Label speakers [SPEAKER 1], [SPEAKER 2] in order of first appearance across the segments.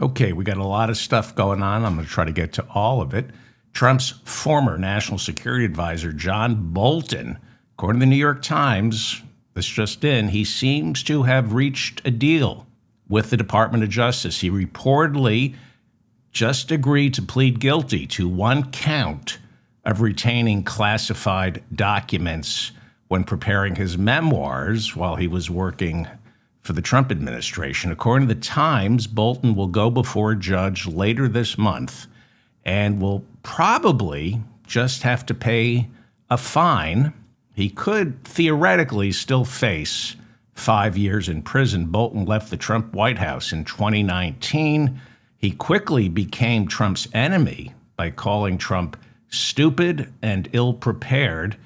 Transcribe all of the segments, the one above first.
[SPEAKER 1] Okay, we got a lot of stuff going on. I'm going to try to get to all of it. Trump's former national security advisor, John Bolton, according to the New York Times, this just in, he seems to have reached a deal with the Department of Justice. He reportedly just agreed to plead guilty to one count of retaining classified documents when preparing his memoirs while he was working for the Trump administration. According to the Times, Bolton will go before a judge later this month and will probably just have to pay a fine. He could theoretically still face 5 years in prison. Bolton left the Trump White House in 2019. He quickly became Trump's enemy by calling Trump stupid and ill-prepared.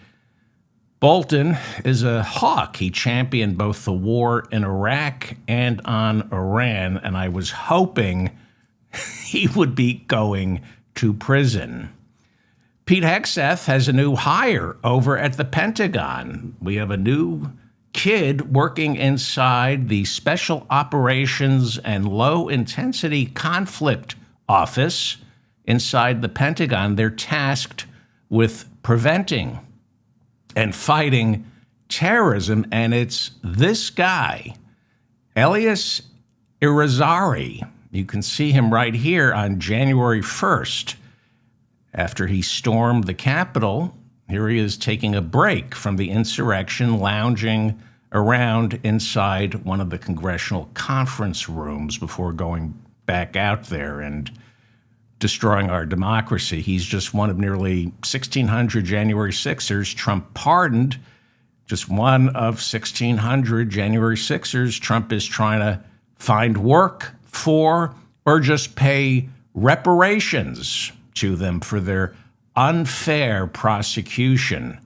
[SPEAKER 1] Bolton is a hawk. He championed both the war in Iraq and on Iran, and I was hoping he would be going to prison. Pete Hegseth has a new hire over at the Pentagon. We have a new kid working inside the Special Operations and Low Intensity Conflict Office inside the Pentagon. They're tasked with preventing and fighting terrorism, and it's this guy, Elias Irizarry. You can see him right here on January 1st. After he stormed the Capitol, here he is taking a break from the insurrection, lounging around inside one of the congressional conference rooms before going back out there and destroying our democracy. He's just one of nearly 1,600 January 6ers Trump pardoned. Just one of 1,600 January 6ers Trump is trying to find work for or just pay reparations to them for their unfair prosecution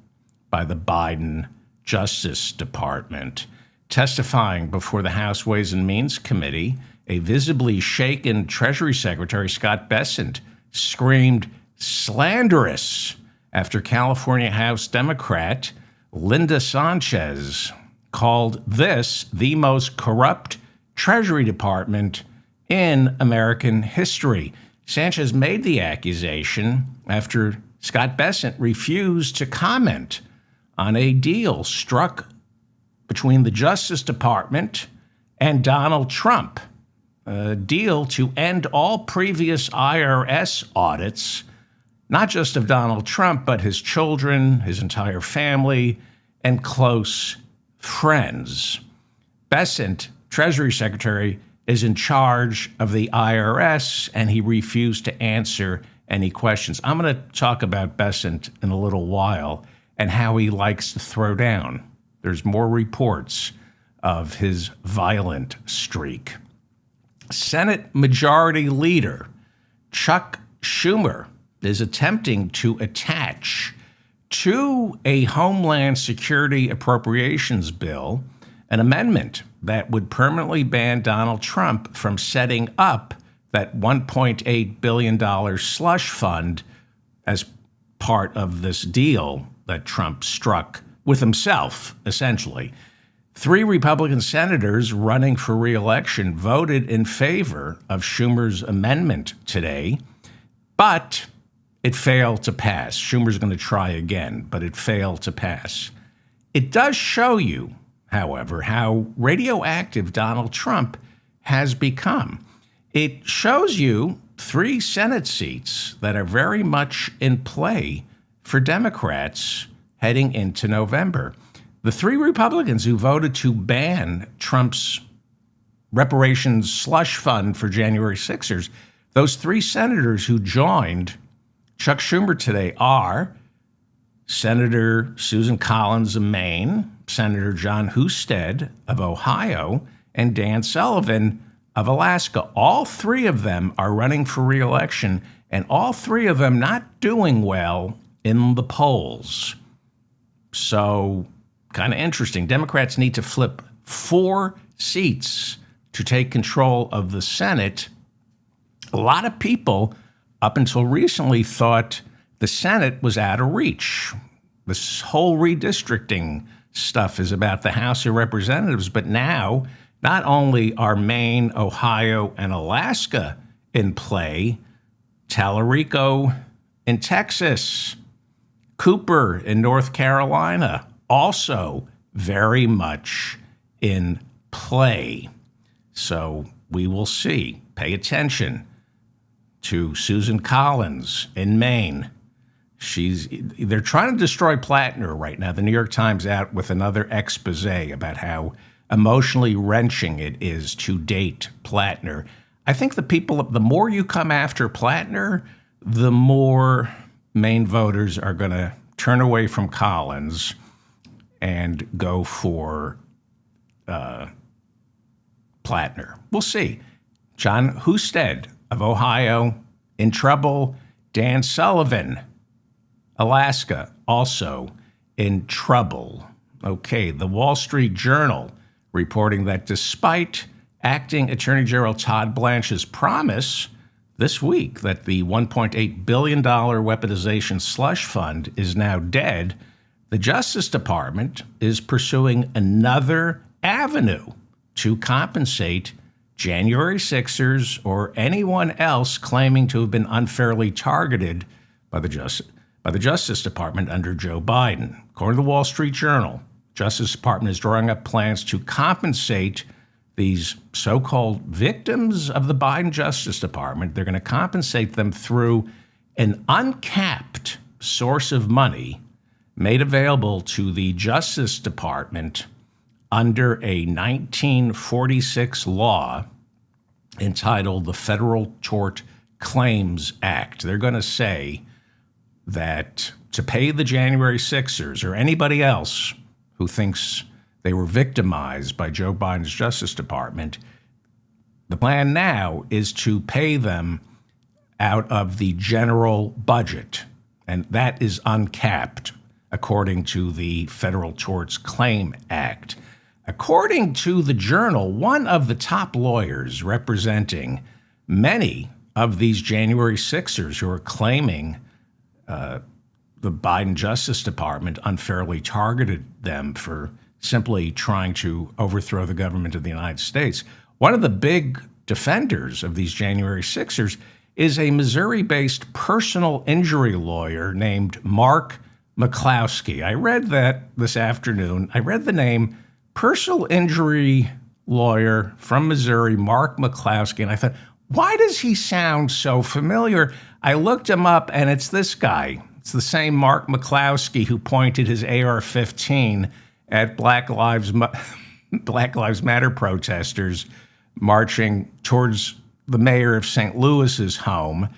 [SPEAKER 1] by the Biden Justice Department. Testifying before the House Ways and Means Committee, a visibly shaken Treasury Secretary, Scott Bessent, screamed slanderous after California House Democrat Linda Sanchez called this the most corrupt Treasury Department in American history. Sanchez made the accusation after Scott Bessent refused to comment on a deal struck between the Justice Department and Donald Trump, a deal to end all previous IRS audits, not just of Donald Trump, but his children, his entire family, and close friends. Bessent, Treasury Secretary, is in charge of the IRS, and he refused to answer any questions. I'm going to talk about Bessent in a little while and how he likes to throw down. There's more reports of his violent streak. Senate Majority Leader Chuck Schumer is attempting to attach to a Homeland Security Appropriations bill an amendment that would permanently ban Donald Trump from setting up that $1.8 billion slush fund as part of this deal that Trump struck with himself, essentially. 3 Republican senators running for re-election voted in favor of Schumer's amendment today, but it failed to pass. Schumer's going to try again, but it failed to pass. It does show you, however, how radioactive Donald Trump has become. It shows you 3 Senate seats that are very much in play for Democrats heading into November. The 3 Republicans who voted to ban Trump's reparations slush fund for January 6ers, those 3 senators who joined Chuck Schumer today are Senator Susan Collins of Maine, Senator John Husted of Ohio, and Dan Sullivan of Alaska. All 3 of them are running for re-election, and all 3 of them not doing well in the polls. So, kind of interesting. Democrats need to flip 4 seats to take control of the Senate. A lot of people, up until recently, thought the Senate was out of reach. This whole redistricting stuff is about the House of Representatives, but now Not only are Maine, Ohio, and Alaska in play, Tallarico in Texas, Cooper in North Carolina, also very much in play. So we will see. Pay attention to Susan Collins in Maine. They're trying to destroy Plattner right now. The New York Times out with another expose about how emotionally wrenching it is to date Plattner. I think the more you come after Plattner, the more Maine voters are going to turn away from Collins and go for Plattner. We'll see. John Husted of Ohio in trouble. Dan Sullivan, Alaska, also in trouble. Okay, the Wall Street Journal reporting that despite acting Attorney General Todd Blanche's promise this week that the $1.8 billion weaponization slush fund is now dead, the Justice Department is pursuing another avenue to compensate January 6ers or anyone else claiming to have been unfairly targeted by the Justice Department under Joe Biden. According to the Wall Street Journal, Justice Department is drawing up plans to compensate these so-called victims of the Biden Justice Department. They're going to compensate them through an uncapped source of money made available to the Justice Department under a 1946 law entitled the Federal Tort Claims Act. They're going to say that to pay the January 6ers or anybody else who thinks they were victimized by Joe Biden's Justice Department, the plan now is to pay them out of the general budget, and that is uncapped according to the Federal Tort Claims Act. According to the Journal, one of the top lawyers representing many of these January 6ers who are claiming the Biden Justice Department unfairly targeted them for simply trying to overthrow the government of the United States. One of the big defenders of these January 6ers is a Missouri-based personal injury lawyer named Mark McCloskey. I read that this afternoon. I read the name personal injury lawyer from Missouri, Mark McCloskey, and I thought, why does he sound so familiar? I looked him up, and it's this guy. It's the same Mark McCloskey who pointed his AR-15 at Black Lives Matter protesters marching towards the mayor of St. Louis's home,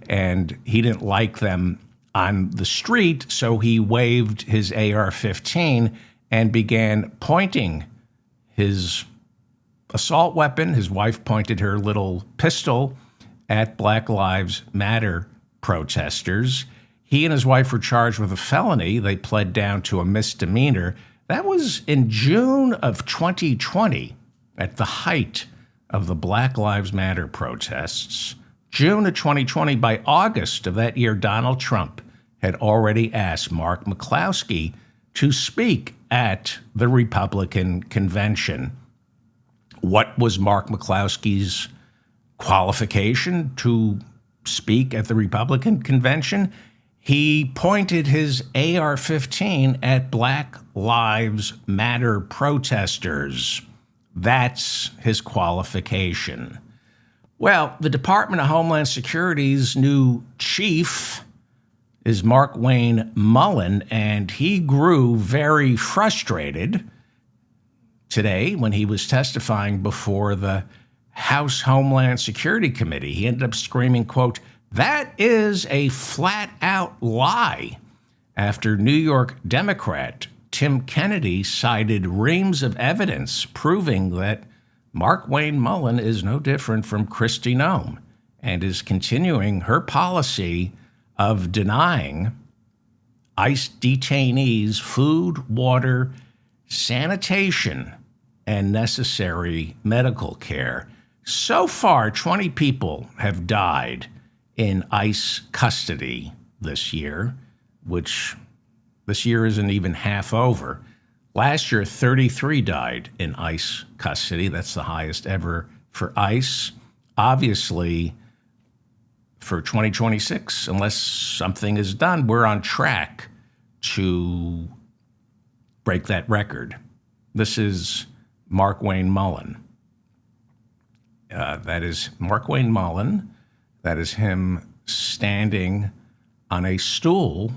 [SPEAKER 1] and he didn't like them on the street, so he waved his AR-15 and began pointing his assault weapon. His wife pointed her little pistol at Black Lives Matter protesters. He and his wife were charged with a felony. They pled down to a misdemeanor. That was in June of 2020, at the height of the Black Lives Matter protests. June of 2020, by August of that year, Donald Trump had already asked Mark McCloskey to speak at the Republican convention. What was Mark McCloskey's qualification to speak at the Republican convention? He pointed his AR-15 at Black Lives Matter protesters. That's his qualification. Well, the Department of Homeland Security's new chief is Mark Wayne Mullen, and he grew very frustrated today when he was testifying before the House Homeland Security Committee. He ended up screaming, quote, "That is a flat-out lie," after New York Democrat Tim Kennedy cited reams of evidence proving that Mark Wayne Mullen is no different from Kristi Noem and is continuing her policy of denying ICE detainees food, water, sanitation, and necessary medical care. So far, 20 people have died in ICE custody this year, which this year isn't even half over. Last year, 33 died in ICE custody. That's the highest ever for ICE. Obviously, for 2026, unless something is done, we're on track to break that record. This is Mark Wayne Mullen. That is Mark Wayne Mullen. That is him standing on a stool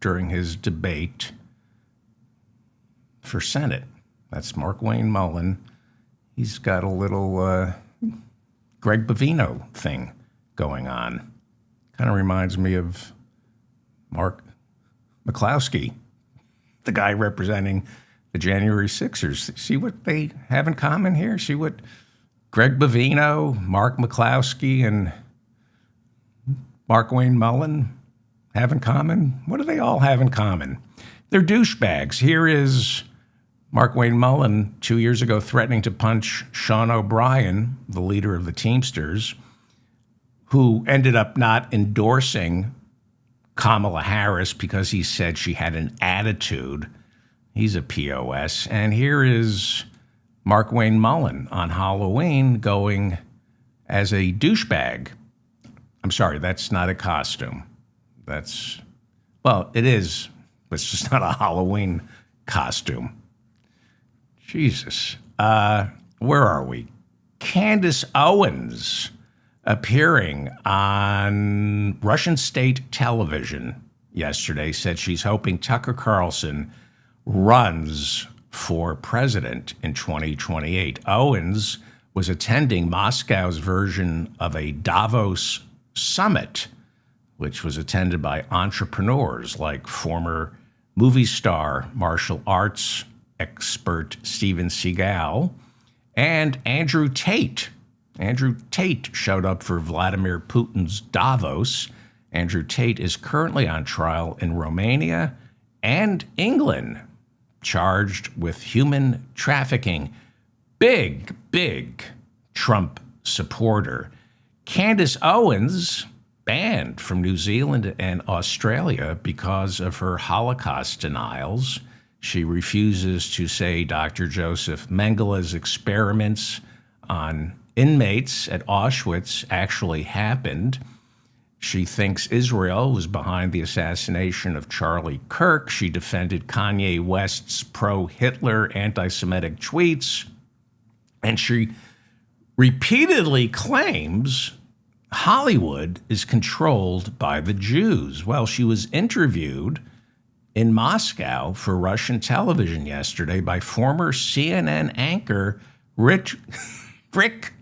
[SPEAKER 1] during his debate for Senate. That's Mark Wayne Mullen. He's got a little Greg Bovino thing going on. Kind of reminds me of Mark McCloskey, the guy representing the January Sixers. See what they have in common here? See what Greg Bovino, Mark McCloskey, and Mark Wayne Mullen have in common? What do they all have in common? They're douchebags. Here is Mark Wayne Mullen 2 years ago threatening to punch Sean O'Brien, the leader of the Teamsters, who ended up not endorsing Kamala Harris because he said she had an attitude. He's a POS. And here is Mark Wayne Mullen on Halloween going as a douchebag. I'm sorry, that's not a costume. Well, it is, but it's just not a Halloween costume. Jesus. Where are we? Candace Owens appearing on Russian state television yesterday said she's hoping Tucker Carlson runs for president in 2028. Owens was attending Moscow's version of a Davos summit, which was attended by entrepreneurs like former movie star, martial arts expert Steven Seagal, and Andrew Tate. Andrew Tate showed up for Vladimir Putin's Davos. Andrew Tate is currently on trial in Romania and England, charged with human trafficking. Big Trump supporter. Candace Owens banned from New Zealand and Australia because of her Holocaust denials. She refuses to say Dr. Joseph Mengele's experiments on inmates at Auschwitz actually happened. She thinks Israel was behind the assassination of Charlie Kirk. She defended Kanye West's pro-Hitler anti-Semitic tweets. And she repeatedly claims Hollywood is controlled by the Jews. Well, she was interviewed in Moscow for Russian television yesterday by former CNN anchor Rick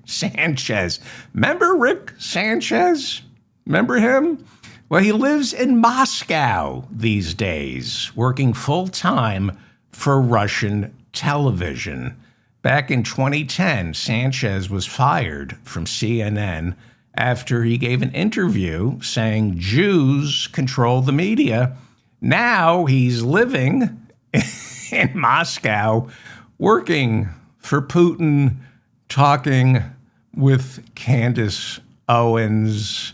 [SPEAKER 1] Sanchez. Remember Rick Sanchez? Remember him? Well, he lives in Moscow these days, working full-time for Russian television. Back in 2010, Sanchez was fired from CNN after he gave an interview saying Jews control the media. Now he's living in Moscow, working for Putin, talking with Candace Owens.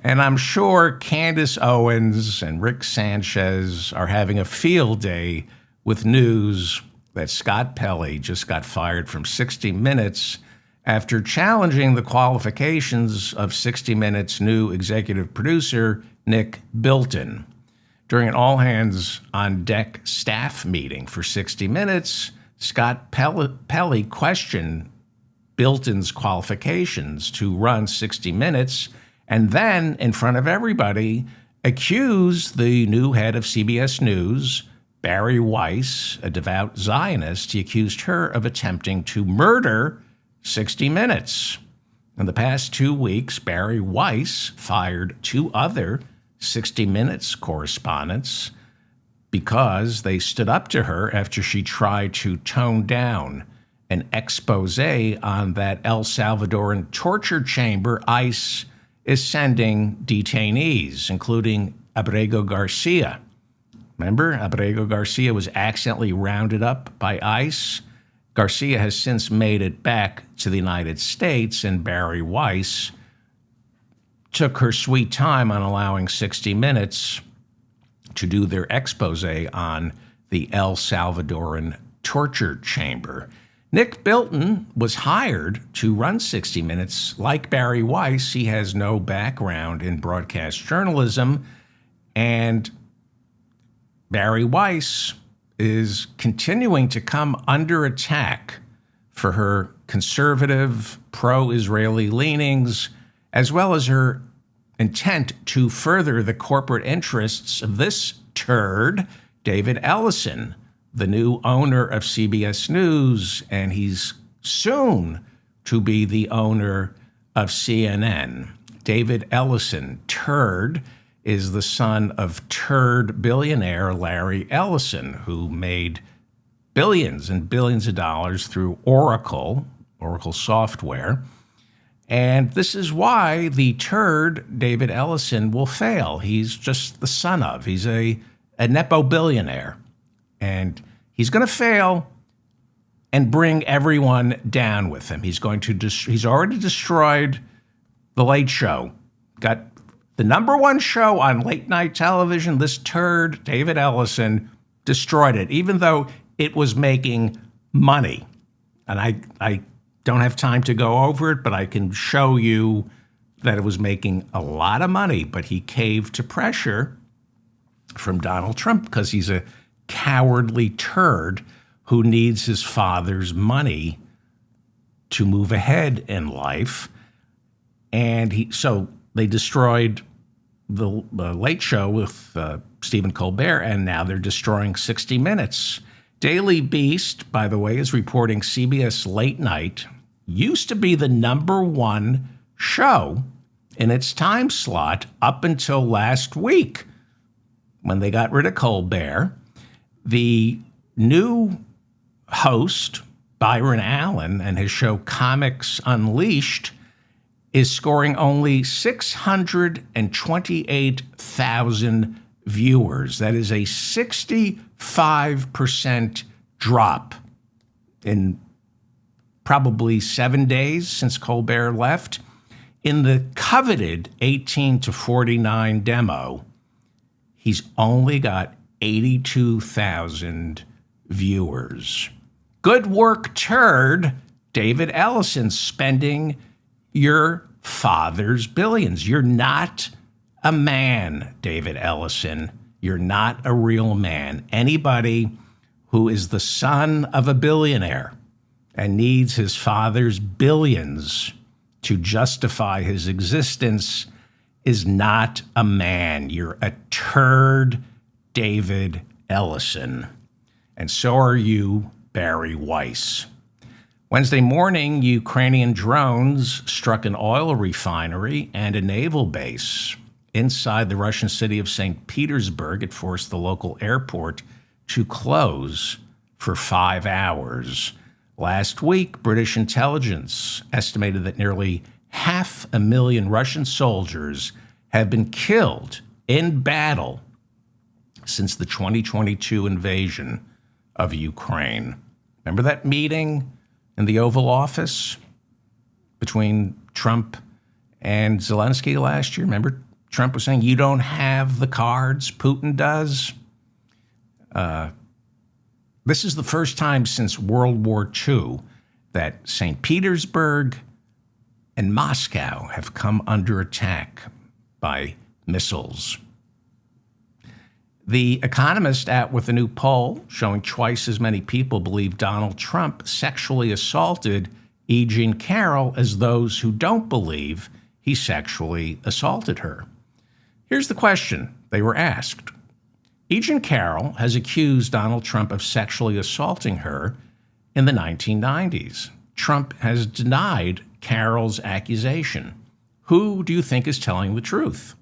[SPEAKER 1] And I'm sure Candace Owens and Rick Sanchez are having a field day with news that Scott Pelley just got fired from 60 Minutes after challenging the qualifications of 60 Minutes' new executive producer, Nick Bilton. During an all-hands-on-deck staff meeting for 60 Minutes, Scott Pelley questioned Bilton's qualifications to run 60 Minutes and then, in front of everybody, accused the new head of CBS News, Barry Weiss, a devout Zionist. He accused her of attempting to murder 60 Minutes. In the past 2 weeks, Barry Weiss fired 2 other 60 Minutes correspondents because they stood up to her after she tried to tone down an expose on that El Salvadoran torture chamber ICE is sending detainees, including Abrego Garcia. Remember, Abrego Garcia was accidentally rounded up by ICE. Garcia has since made it back to the United States, and Barry Weiss took her sweet time on allowing 60 Minutes to do their expose on the El Salvadoran torture chamber. Nick Bilton was hired to run 60 Minutes. Like Barry Weiss, he has no background in broadcast journalism, and Barry Weiss is continuing to come under attack for her conservative, pro-Israeli leanings, as well as her intent to further the corporate interests of this turd, David Ellison, the new owner of CBS News, and he's soon to be the owner of CNN. David Ellison, turd, is the son of turd billionaire Larry Ellison, who made billions and billions of dollars through Oracle software. And this is why the turd, David Ellison, will fail. He's just the son of. He's a Nepo billionaire. And he's going to fail and bring everyone down with him. He's already destroyed The Late Show. Got the number one show on late night television. This turd, David Ellison, destroyed it, even though it was making money. And I don't have time to go over it, but I can show you that it was making a lot of money. But he caved to pressure from Donald Trump because he's a cowardly turd who needs his father's money to move ahead in life. And so they destroyed the Late Show with Stephen Colbert, and now they're destroying 60 Minutes. Daily Beast, by the way, is reporting CBS Late Night used to be the number one show in its time slot up until last week when they got rid of Colbert. The new host, Byron Allen, and his show Comics Unleashed is scoring only 628,000 viewers. That is a 65% drop in probably 7 days since Colbert left. In the coveted 18 to 49 demo, he's only got 82,000 viewers. Good work, turd. David Ellison spending your father's billions. You're not a man, David Ellison. You're not a real man. Anybody who is the son of a billionaire and needs his father's billions to justify his existence is not a man. You're a turd, David Ellison. And so are you, Barry Weiss. Wednesday morning, Ukrainian drones struck an oil refinery and a naval base inside the Russian city of St. Petersburg. It forced the local airport to close for 5 hours. Last week, British intelligence estimated that nearly 500,000 Russian soldiers have been killed in battle since the 2022 invasion of Ukraine. Remember that meeting in the Oval Office between Trump and Zelensky last year? Remember Trump was saying, you don't have the cards, Putin does? This is the first time since World War II that St. Petersburg and Moscow have come under attack by missiles. The Economist out with a new poll showing twice as many people believe Donald Trump sexually assaulted E. Jean Carroll as those who don't believe he sexually assaulted her. Here's the question they were asked. E. Jean Carroll has accused Donald Trump of sexually assaulting her in the 1990s. Trump has denied Carroll's accusation. Who do you think is telling the truth?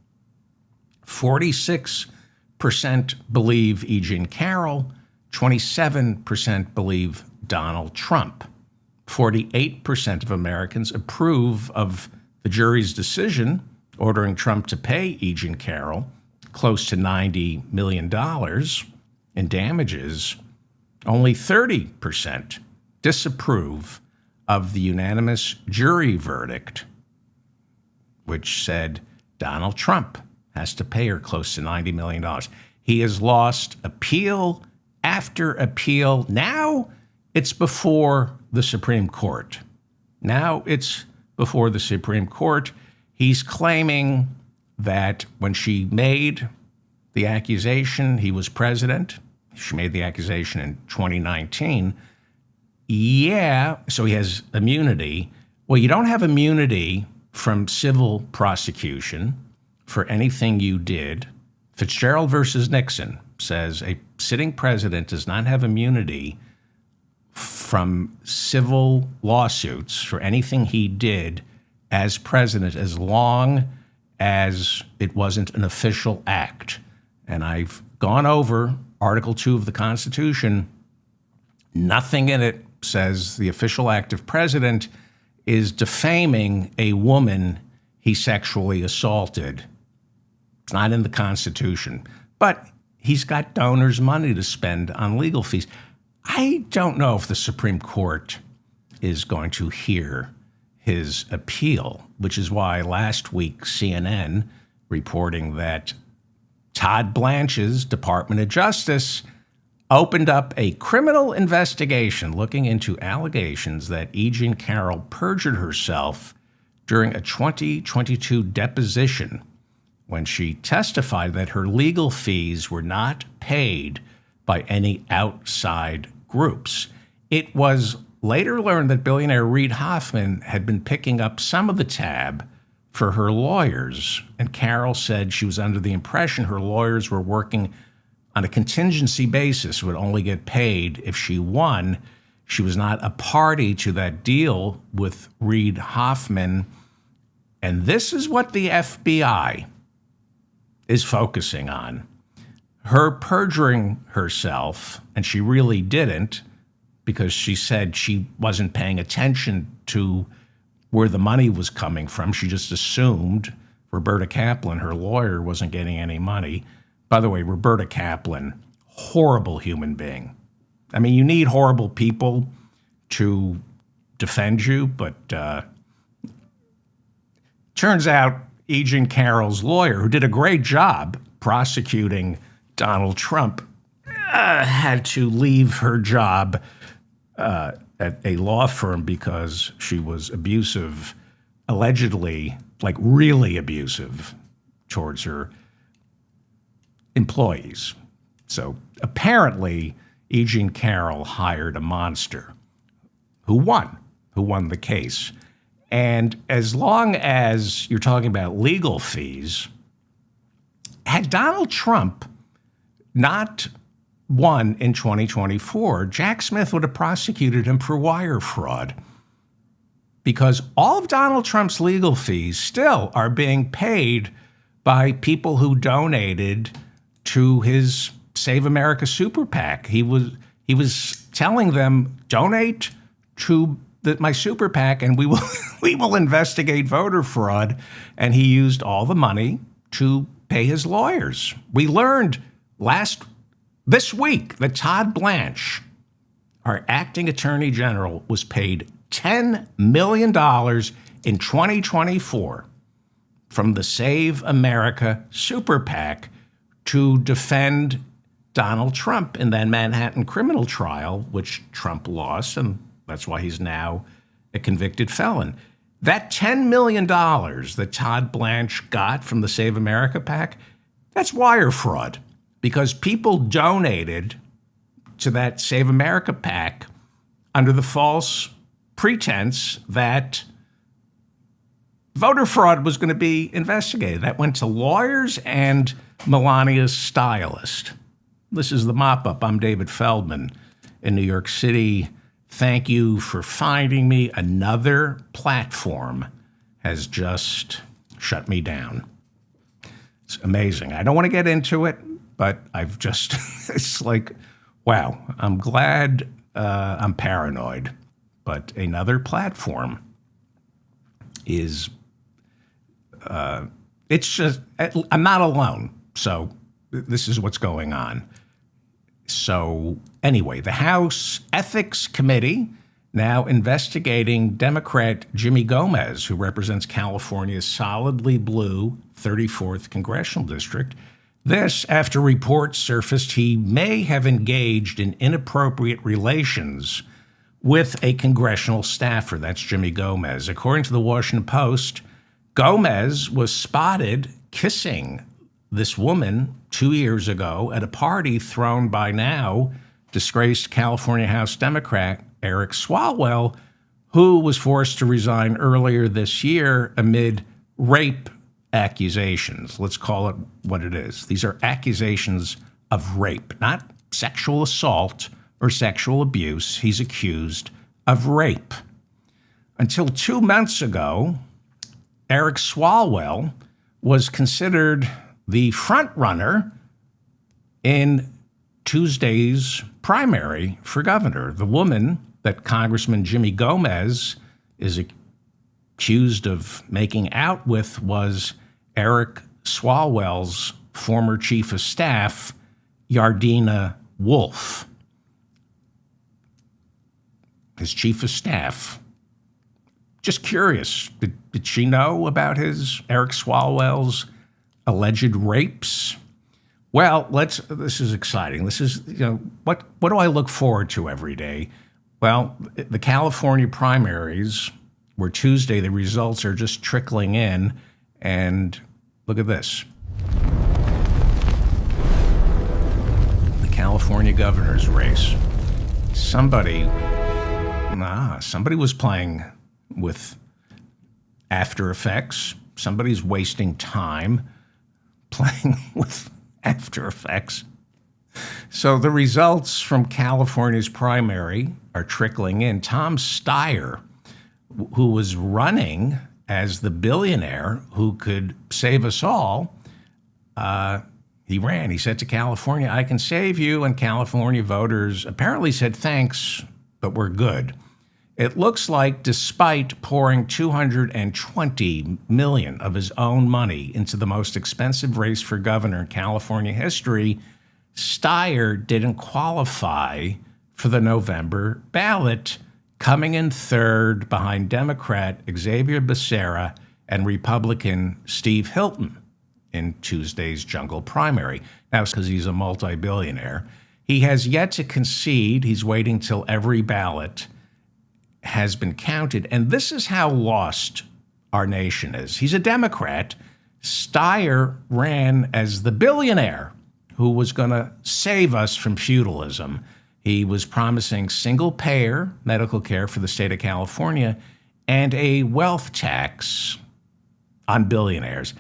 [SPEAKER 1] 46% believe E. Jean Carroll, 27% believe Donald Trump. 48% of Americans approve of the jury's decision ordering Trump to pay E. Jean Carroll close to $90 million in damages. Only 30% disapprove of the unanimous jury verdict, which said Donald Trump has to pay her close to $90 million. He has lost appeal after appeal. Now it's before the Supreme Court. He's claiming that when she made the accusation he was president, she made the accusation in 2019. Yeah, so he has immunity. Well, you don't have immunity from civil prosecution for anything you did. Fitzgerald versus Nixon says a sitting president does not have immunity from civil lawsuits for anything he did as president as long as it wasn't an official act. And I've gone over Article 2 of the Constitution. Nothing in it says the official act of president is defaming a woman he sexually assaulted. It's not in the Constitution. But he's got donors' money to spend on legal fees. I don't know if the Supreme Court is going to hear his appeal, which is why last week CNN reporting that Todd Blanche's Department of Justice opened up a criminal investigation looking into allegations that E. Jean Carroll perjured herself during a 2022 deposition when she testified that her legal fees were not paid by any outside groups. It was later learned that billionaire Reid Hoffman had been picking up some of the tab for her lawyers, and Carroll said she was under the impression her lawyers were working on a contingency basis, would only get paid if she won. She was not a party to that deal with Reid Hoffman. And this is what the FBI is focusing on. Her perjuring herself, and she really didn't, because she said she wasn't paying attention to where the money was coming from. She just assumed Roberta Kaplan, her lawyer, wasn't getting any money. By the way, Roberta Kaplan, horrible human being. I mean, you need horrible people to defend you, but turns out E. Jean Carroll's lawyer, who did a great job prosecuting Donald Trump, had to leave her job at a law firm because she was abusive, allegedly, like really abusive towards her employees. So apparently, E. Jean Carroll hired a monster who won the case. And as long as you're talking about legal fees, had Donald Trump not won in 2024, Jack Smith would have prosecuted him for wire fraud, because all of Donald Trump's legal fees still are being paid by people who donated to his Save America Super PAC. He was telling them, donate to my Super PAC and we will investigate voter fraud. And he used all the money to pay his lawyers. We learned this week that Todd Blanche, our acting attorney general, was paid $10 million in 2024 from the Save America Super PAC to defend Donald Trump in that Manhattan criminal trial, which Trump lost, and that's why he's now a convicted felon. That $10 million that Todd Blanche got from the Save America PAC, that's wire fraud, because people donated to that Save America PAC under the false pretense that voter fraud was going to be investigated. That went to lawyers and Melania's stylist. This is the Mop-Up. I'm David Feldman in New York City. Thank you for finding me. Another platform has just shut me down. It's amazing. I don't want to get into it, but I've just, it's like, wow, I'm glad I'm paranoid. But another platform is, it's just, I'm not alone. So this is what's going on. So anyway, the House Ethics Committee now investigating Democrat Jimmy Gomez, who represents California's solidly blue 34th Congressional District. This after reports surfaced he may have engaged in inappropriate relations with a congressional staffer. That's Jimmy Gomez. According to the Washington Post, Gomez was spotted kissing this woman 2 years ago at a party thrown by now disgraced California House Democrat Eric Swalwell, who was forced to resign earlier this year amid rape accusations. Let's call it what it is. These are accusations of rape, not sexual assault or sexual abuse. He's accused of rape. Until 2 months ago, Eric Swalwell was considered the front runner in Tuesday's primary for governor. The woman that Congressman Jimmy Gomez is accused of making out with was Eric Swalwell's former chief of staff, Yardena Wolf. His chief of staff. Just curious, did she know about Eric Swalwell's alleged rapes? Well, this is exciting. This is, what do I look forward to every day? Well, the California primaries were Tuesday. The results are just trickling in. And look at this. The California governor's race. Somebody was playing with After Effects. Somebody's wasting time playing with After Effects. So the results from California's primary are trickling in. Tom Steyer, who was running as the billionaire who could save us all, he ran. He said to California, "I can save you." And California voters apparently said, "Thanks, but we're good." It looks like despite pouring $220 million of his own money into the most expensive race for governor in California history, Steyer didn't qualify for the November ballot, coming in third behind Democrat Xavier Becerra and Republican Steve Hilton in Tuesday's jungle primary. Now, it's because he's a multi-billionaire. He has yet to concede. He's waiting till every ballot has been counted. And this is how lost our nation is. He's a Democrat. Steyer ran as the billionaire who was going to save us from feudalism. He was promising single-payer medical care for the state of California and a wealth tax on billionaires.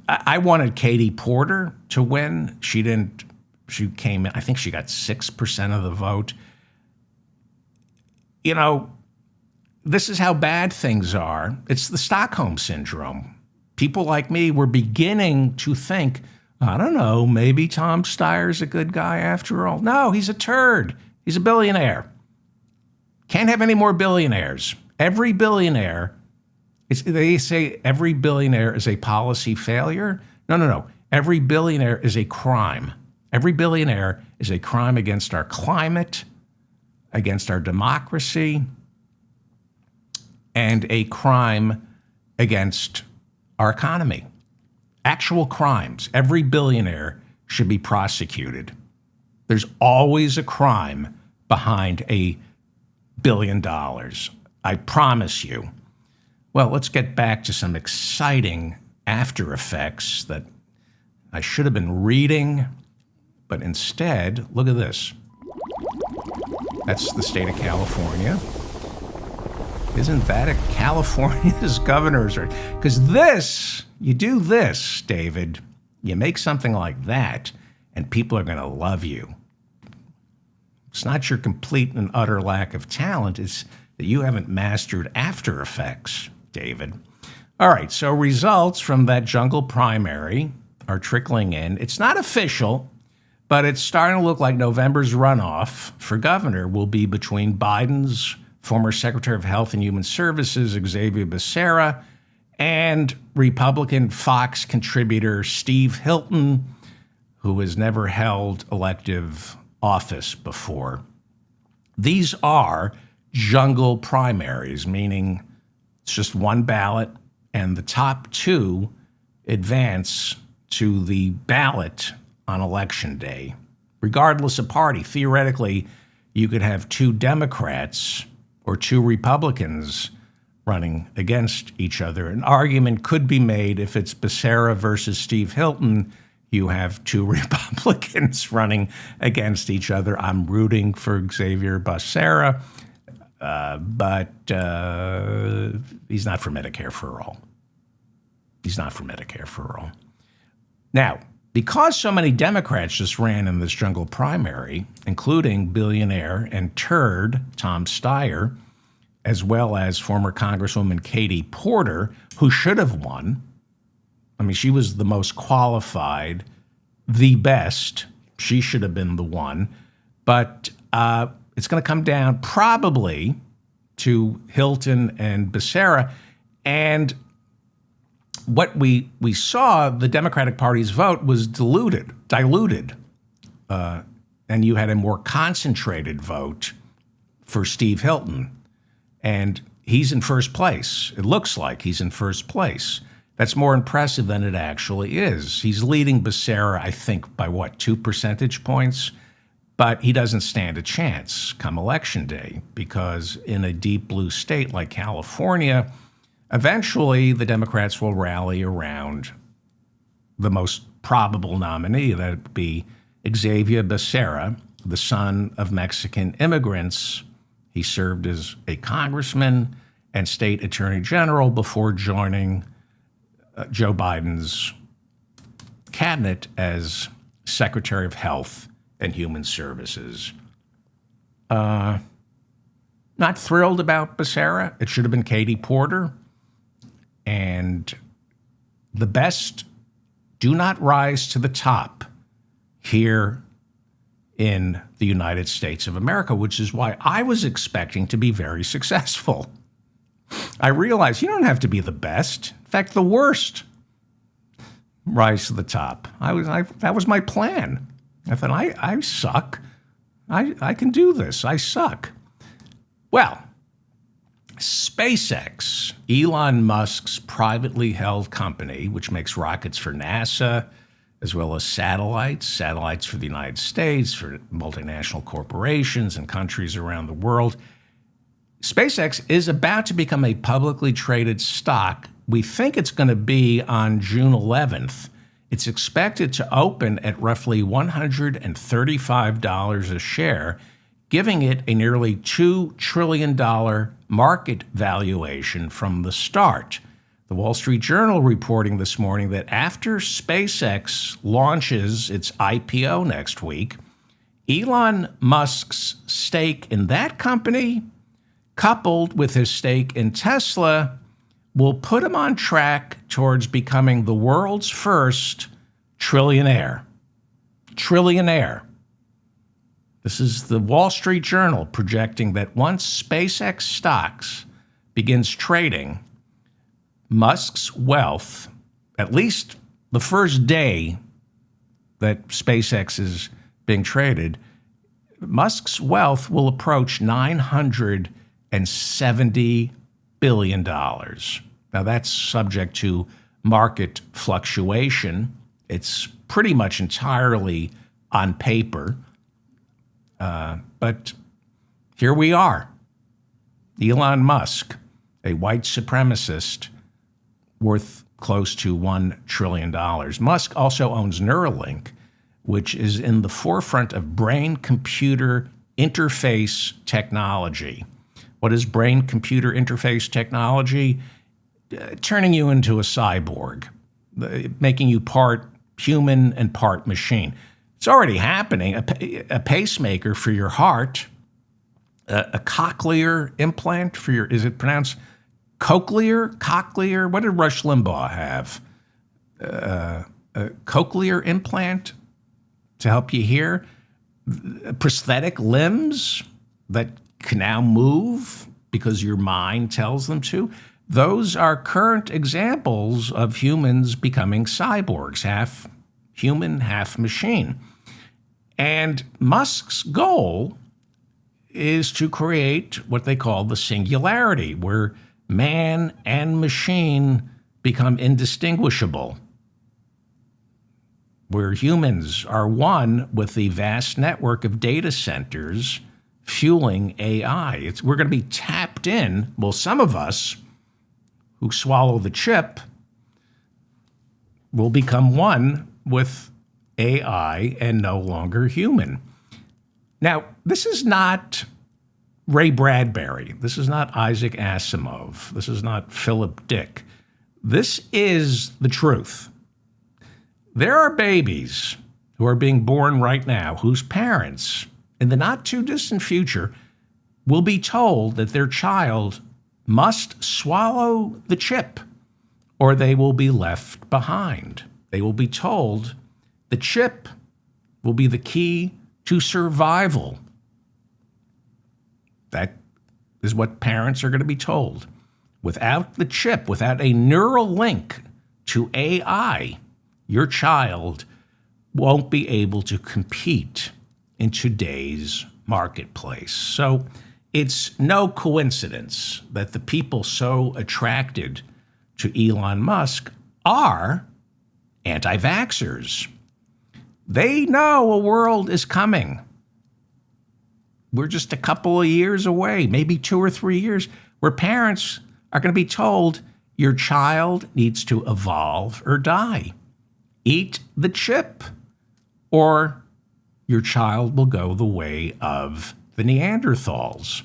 [SPEAKER 1] I wanted Katie Porter to win. She didn't. She came in, I think she got 6% of the vote. This is how bad things are. It's the Stockholm Syndrome. People like me were beginning to think, I don't know, maybe Tom Steyer's a good guy after all. No, he's a turd. He's a billionaire. Can't have any more billionaires. Every billionaire, they say every billionaire is a policy failure. No. Every billionaire is a crime. Every billionaire is a crime against our climate, against our democracy, and a crime against our economy. Actual crimes. Every billionaire should be prosecuted. There's always a crime behind $1 billion. I promise you. Well, let's get back to some exciting after effects that I should have been reading, but instead, look at this. That's the state of California. Isn't that a California's governor's race? Because you do this, David, you make something like that, and people are going to love you. It's not your complete and utter lack of talent. It's that you haven't mastered After Effects, David. All right, so results from that jungle primary are trickling in. It's not official, but it's starting to look like November's runoff for governor will be between Biden's former Secretary of Health and Human Services, Xavier Becerra, and Republican Fox contributor Steve Hilton, who has never held elective office before. These are jungle primaries, meaning it's just one ballot, and the top two advance to the ballot on election day, regardless of party. Theoretically, you could have two Democrats or two Republicans running against each other. An argument could be made if it's Becerra versus Steve Hilton, you have two Republicans running against each other. I'm rooting for Xavier Becerra, but he's not for Medicare for all. He's not for Medicare for all. Now, because so many Democrats just ran in this jungle primary, including billionaire and turd Tom Steyer, as well as former Congresswoman Katie Porter, who should have won. I mean, she was the most qualified, the best. She should have been the one. But it's going to come down probably to Hilton and Becerra. And what we saw, the Democratic Party's vote was diluted. And you had a more concentrated vote for Steve Hilton. And he's in first place. It looks like he's in first place. That's more impressive than it actually is. He's leading Becerra, I think, by 2 percentage points? But he doesn't stand a chance come election day because in a deep blue state like California, eventually the Democrats will rally around the most probable nominee. That would be Xavier Becerra, the son of Mexican immigrants. He served as a congressman and state attorney general before joining Joe Biden's cabinet as Secretary of Health and Human Services. Not thrilled about Becerra. It should have been Katie Porter. And the best do not rise to the top here in the United States of America, which is why I was expecting to be very successful. I realized you don't have to be the best. In fact, the worst rise to the top. That was my plan. I thought, I suck. I can do this. I suck. Well, SpaceX, Elon Musk's privately held company, which makes rockets for NASA, as well as satellites for the United States, for multinational corporations and countries around the world. SpaceX is about to become a publicly traded stock. We think it's going to be on June 11th. It's expected to open at roughly $135 a share, giving it a nearly $2 trillion market valuation from the start. The Wall Street Journal reporting this morning that after SpaceX launches its IPO next week, Elon Musk's stake in that company, coupled with his stake in Tesla, will put him on track towards becoming the world's first trillionaire. Trillionaire. This is the Wall Street Journal projecting that once SpaceX stocks begins trading, Musk's wealth, at least the first day that SpaceX is being traded, Musk's wealth will approach $970 billion. Now, that's subject to market fluctuation. It's pretty much entirely on paper. But here we are. Elon Musk, a white supremacist, worth close to $1 trillion. Musk also owns Neuralink, which is in the forefront of brain-computer interface technology. What is brain-computer interface technology? Turning you into a cyborg, making you part human and part machine. It's already happening. A pacemaker for your heart, a cochlear implant for your, is it pronounced cochlear? What did Rush Limbaugh have? A cochlear implant to help you hear? Prosthetic limbs that can now move because your mind tells them to. Those are current examples of humans becoming cyborgs, half human, half machine. And Musk's goal is to create what they call the singularity, where man and machine become indistinguishable. where humans are one with the vast network of data centers fueling AI. We're going to be tapped in. Well, some of us who swallow the chip will become one with AI and no longer human. Now, this is not Ray Bradbury. This is not Isaac Asimov. This is not Philip Dick. This is the truth. There are babies who are being born right now whose parents, in the not too distant future, will be told that their child must swallow the chip or they will be left behind. They will be told the chip will be the key to survival. That is what parents are going to be told. Without the chip, without a neural link to AI, your child won't be able to compete in today's marketplace. So it's no coincidence that the people so attracted to Elon Musk are anti-vaxxers. They know a world is coming. We're just a couple of years away, maybe 2 or 3 years, where parents are going to be told your child needs to evolve or die. Eat the chip, or your child will go the way of the Neanderthals.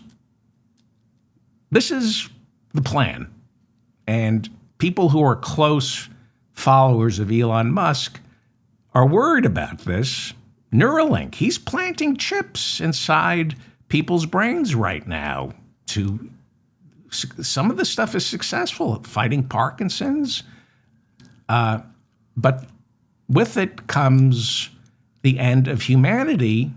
[SPEAKER 1] This is the plan. And people who are close followers of Elon Musk are worried about this. Neuralink, he's planting chips inside people's brains right now. Some of the stuff is successful at fighting Parkinson's, but with it comes the end of humanity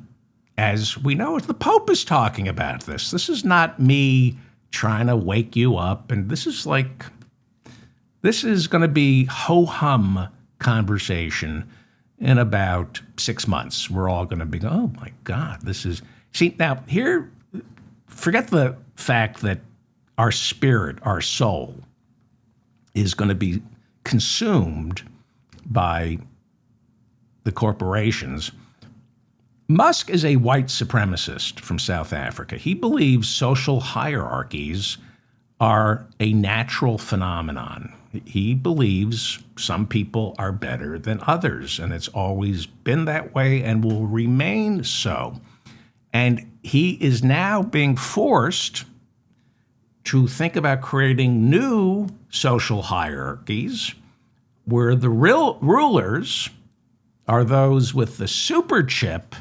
[SPEAKER 1] as we know it. The Pope is talking about this. This is not me trying to wake you up, and this is going to be ho-hum conversation in about 6 months. We're all going to be, oh my God, this is... See, now here, forget the fact that our spirit, our soul, is going to be consumed by the corporations. Musk is a white supremacist from South Africa. He believes social hierarchies are a natural phenomenon. He believes some people are better than others, and it's always been that way and will remain so. And he is now being forced to think about creating new social hierarchies where the real rulers are those with the super chip,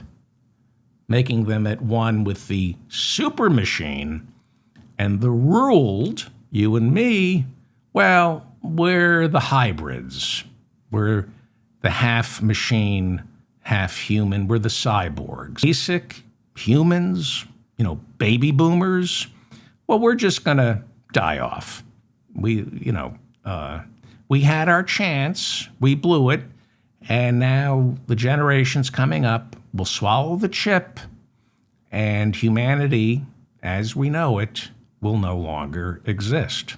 [SPEAKER 1] making them at one with the super machine, and the ruled, you and me, well, we're the hybrids. We're the half machine, half human. We're the cyborgs. Basic humans, baby boomers, well, we're just going to die off. We had our chance. We blew it. And now the generations coming up will swallow the chip, and humanity, as we know it, will no longer exist.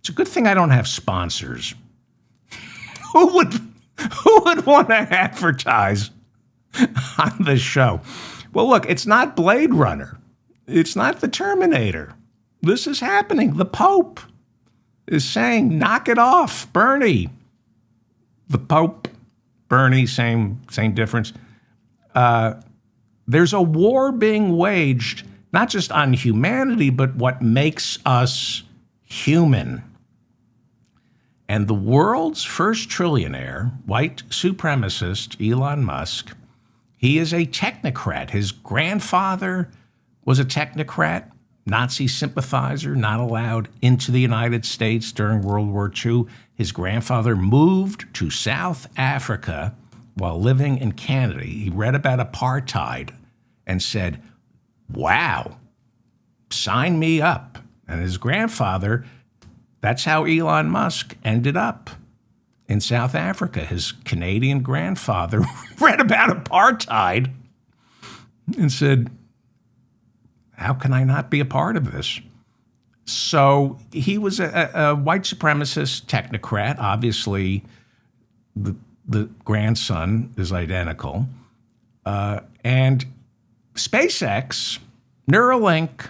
[SPEAKER 1] It's a good thing I don't have sponsors. Who would want to advertise on this show? Well, look, it's not Blade Runner. It's not the Terminator. This is happening. The Pope is saying, knock it off, Bernie. The Pope, Bernie, same difference. There's a war being waged, not just on humanity, but what makes us human. And the world's first trillionaire, white supremacist, Elon Musk, he is a technocrat. His grandfather was a technocrat, Nazi sympathizer, not allowed into the United States during World War II. His grandfather moved to South Africa while living in Canada. He read about apartheid and said, wow, sign me up. And his grandfather, that's how Elon Musk ended up in South Africa. His Canadian grandfather read about apartheid and said, how can I not be a part of this? So he was a white supremacist technocrat. Obviously, the grandson is identical. And SpaceX, Neuralink,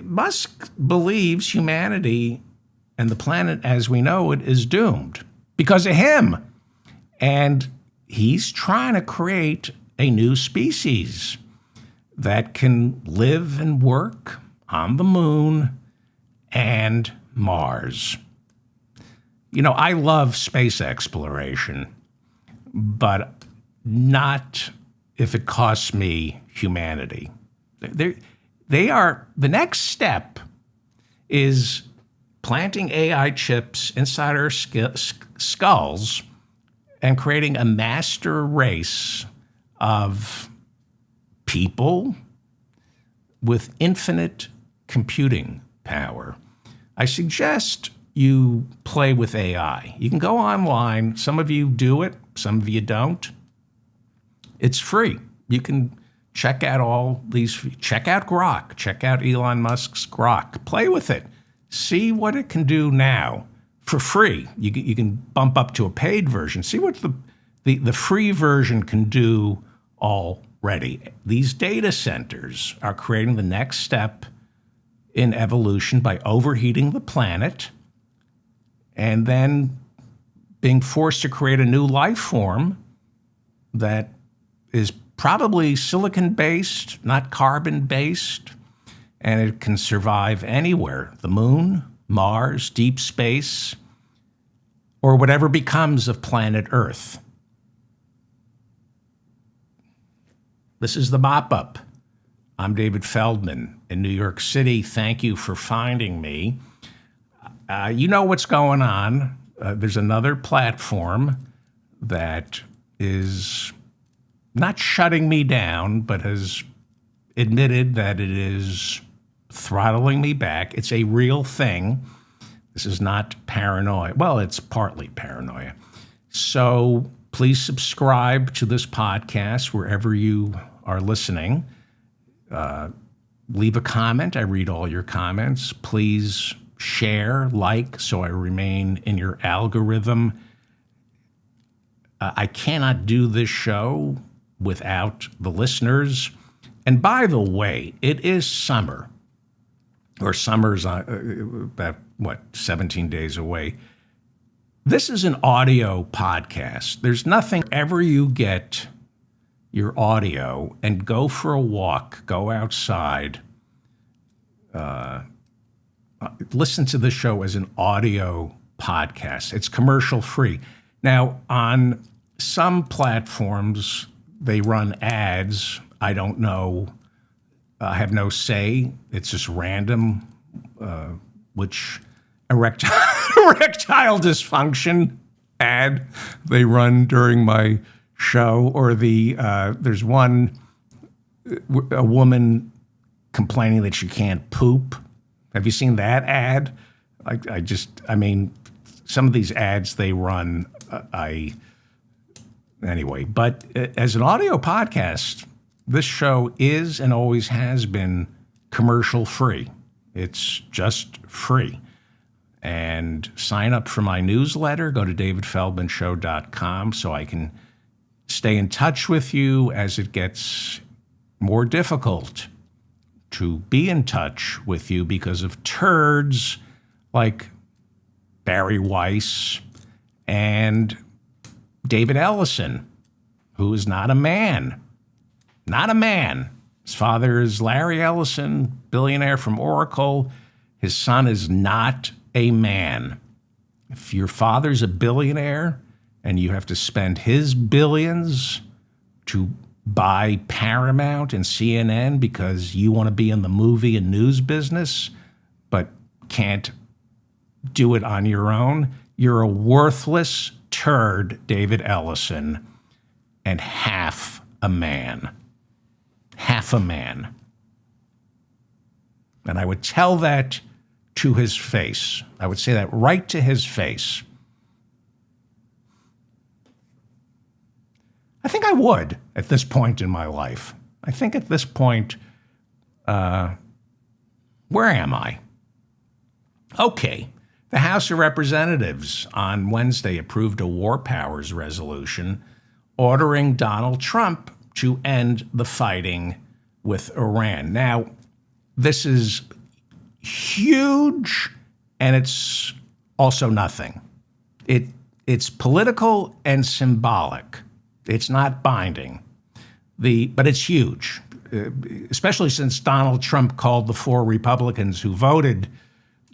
[SPEAKER 1] Musk believes humanity and the planet as we know it is doomed because of him. And he's trying to create a new species that can live and work on the moon and Mars. You know, I love space exploration, but not if it costs me humanity. They are, the next step is planting AI chips inside our skulls and creating a master race of people with infinite computing power. I suggest you play with AI. You can go online. Some of you do it, some of you don't. It's free. You can check out all these, check out Grok, check out Elon Musk's Grok, play with it, see what it can do now for free. You can bump up to a paid version, see what the free version can do already. These data centers are creating the next step in evolution by overheating the planet and then being forced to create a new life form that is probably silicon-based, not carbon-based, and it can survive anywhere, the moon, Mars, deep space, or whatever becomes of planet Earth. This is the Mop-Up. I'm David Feldman in New York City. Thank you for finding me. You know what's going on. There's another platform that is not shutting me down, but has admitted that it is throttling me back. It's a real thing. This is not paranoia. Well, it's partly paranoia. So please subscribe to this podcast wherever you are listening. Leave a comment. I read all your comments. Please share, like, so I remain in your algorithm. I cannot do this show without the listeners. And by the way, it is summer, or summer's about, 17 days away. This is an audio podcast. There's nothing ever you get your audio and go for a walk, go outside, listen to the show as an audio podcast. It's commercial free. Now, on some platforms, they run ads. I don't know. I have no say. It's just random, which erectile dysfunction ad they run during my show. Or there's one, a woman complaining that she can't poop. Have you seen that ad? I mean, some of these ads they run, anyway. But as an audio podcast, this show is and always has been commercial free. It's just free. And sign up for my newsletter. Go to davidfeldmanshow.com so I can stay in touch with you as it gets more difficult to be in touch with you because of turds like Barry Weiss and David Ellison, who is not a man. Not a man. His father is Larry Ellison, billionaire from Oracle. His son is not a man. If your father's a billionaire and you have to spend his billions to buy Paramount and CNN because you want to be in the movie and news business, but can't do it on your own, you're a worthless turd, David Ellison, and half a man. Half a man. And I would tell that to his face. I would say that right to his face. I think I would at this point in my life. I think at this point, where am I? Okay. The House of Representatives on Wednesday approved a war powers resolution ordering Donald Trump to end the fighting with Iran. Now, this is huge, and it's also nothing. It's political and symbolic. It's not binding. But it's huge, especially since Donald Trump called the 4 Republicans who voted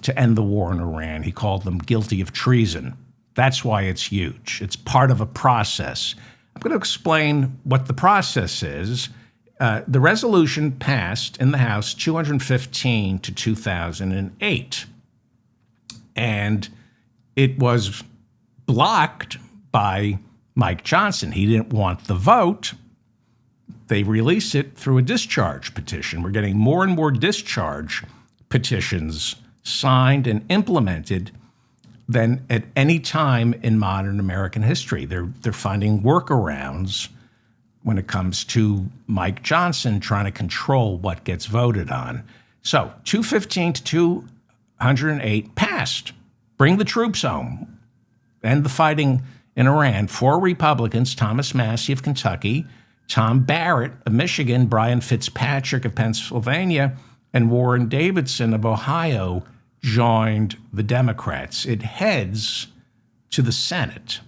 [SPEAKER 1] to end the war in Iran, he called them guilty of treason. That's why it's huge. It's part of a process. I'm going to explain what the process is. The resolution passed in the House 215 to 2008, and it was blocked by Mike Johnson. He didn't want the vote. They released it through a discharge petition. We're getting more and more discharge petitions signed and implemented than at any time in modern American history. They're finding workarounds when it comes to Mike Johnson trying to control what gets voted on. So 215 to 208 passed. Bring the troops home. End the fighting in Iran. 4 Republicans, Thomas Massie of Kentucky, Tom Barrett of Michigan, Brian Fitzpatrick of Pennsylvania, and Warren Davidson of Ohio joined the Democrats. It heads to the Senate,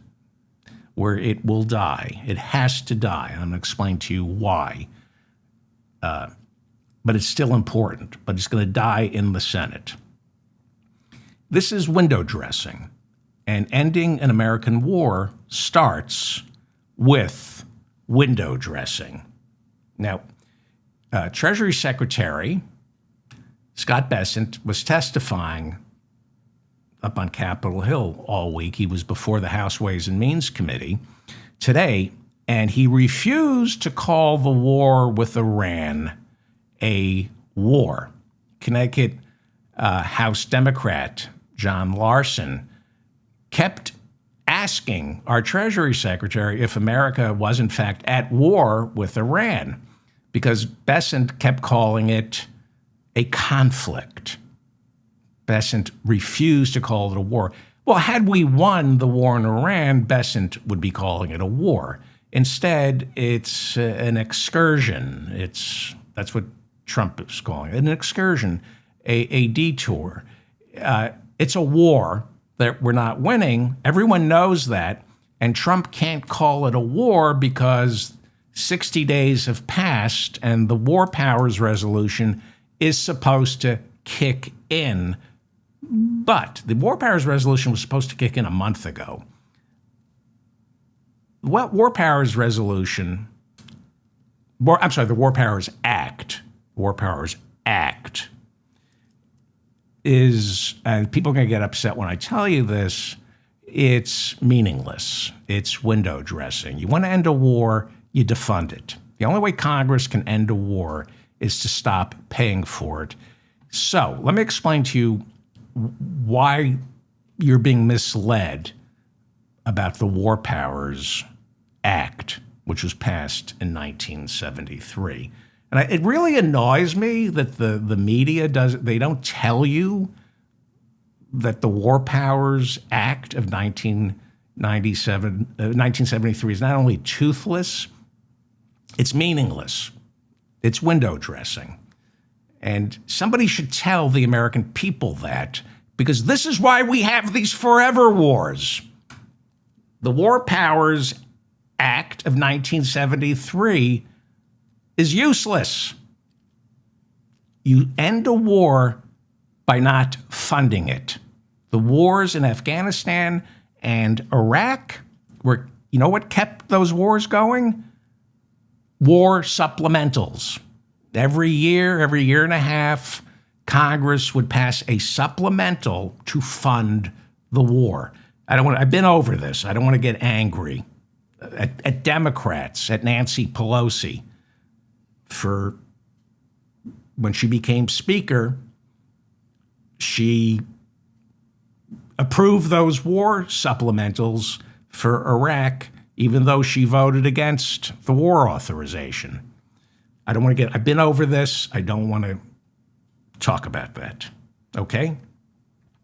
[SPEAKER 1] where it will die. It has to die. I'm going to explain to you why. But it's still important. But it's going to die in the Senate. This is window dressing. And ending an American war starts with window dressing. Now, Treasury Secretary Scott Bessent was testifying up on Capitol Hill all week. He was before the House Ways and Means Committee today, and he refused to call the war with Iran a war. Connecticut House Democrat John Larson kept asking our Treasury Secretary if America was in fact at war with Iran, because Bessent kept calling it a conflict. Bessent refused to call it a war. Well, had we won the war in Iran, Bessent would be calling it a war. Instead, it's an excursion. That's what Trump is calling it, an excursion, a detour. It's a war that we're not winning. Everyone knows that, and Trump can't call it a war because 60 days have passed and the War Powers Resolution is supposed to kick in. But the War Powers Resolution was supposed to kick in a month ago. Well, the War Powers Act is, and people are going to get upset when I tell you this, it's meaningless. It's window dressing. You want to end a war, you defund it. The only way Congress can end a war is to stop paying for it. So let me explain to you why you're being misled about the War Powers Act, which was passed in 1973. And it really annoys me that the media they don't tell you that the War Powers Act of 1973 is not only toothless, it's meaningless. It's window dressing. And somebody should tell the American people that, because this is why we have these forever wars. The War Powers Act of 1973 is useless. You end a war by not funding it. The wars in Afghanistan and Iraq were, you know what kept those wars going? War supplementals. Every year and a half, Congress would pass a supplemental to fund the war. I've been over this. I don't want to get angry at Democrats, at Nancy Pelosi, for when she became Speaker, she approved those war supplementals for Iraq, even though she voted against the war authorization. I've been over this. I don't want to talk about that. Okay?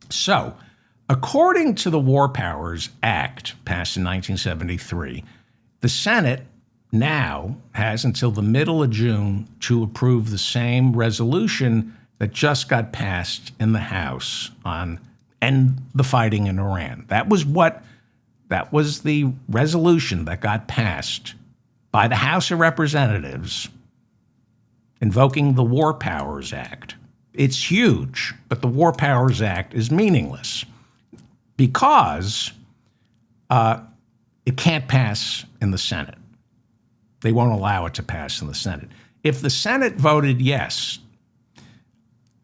[SPEAKER 1] So, According to the War Powers Act passed in 1973, the Senate now has until the middle of June to approve the same resolution that just got passed in the House on end the fighting in Iran. That was the resolution that got passed by the House of Representatives invoking the War Powers Act. It's huge, but the War Powers Act is meaningless because it can't pass in the Senate. They won't allow it to pass in the Senate. If the Senate voted yes,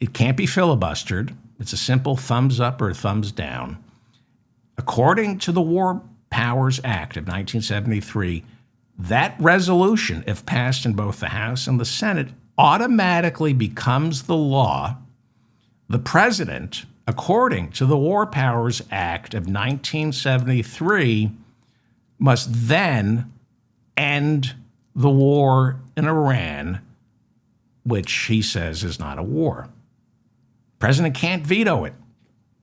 [SPEAKER 1] it can't be filibustered. It's a simple thumbs up or thumbs down. According to the War Powers Act of 1973, that resolution, if passed in both the House and the Senate, automatically becomes the law. The president, according to the War Powers Act of 1973, must then end the war in Iran, which he says is not a war. President can't veto it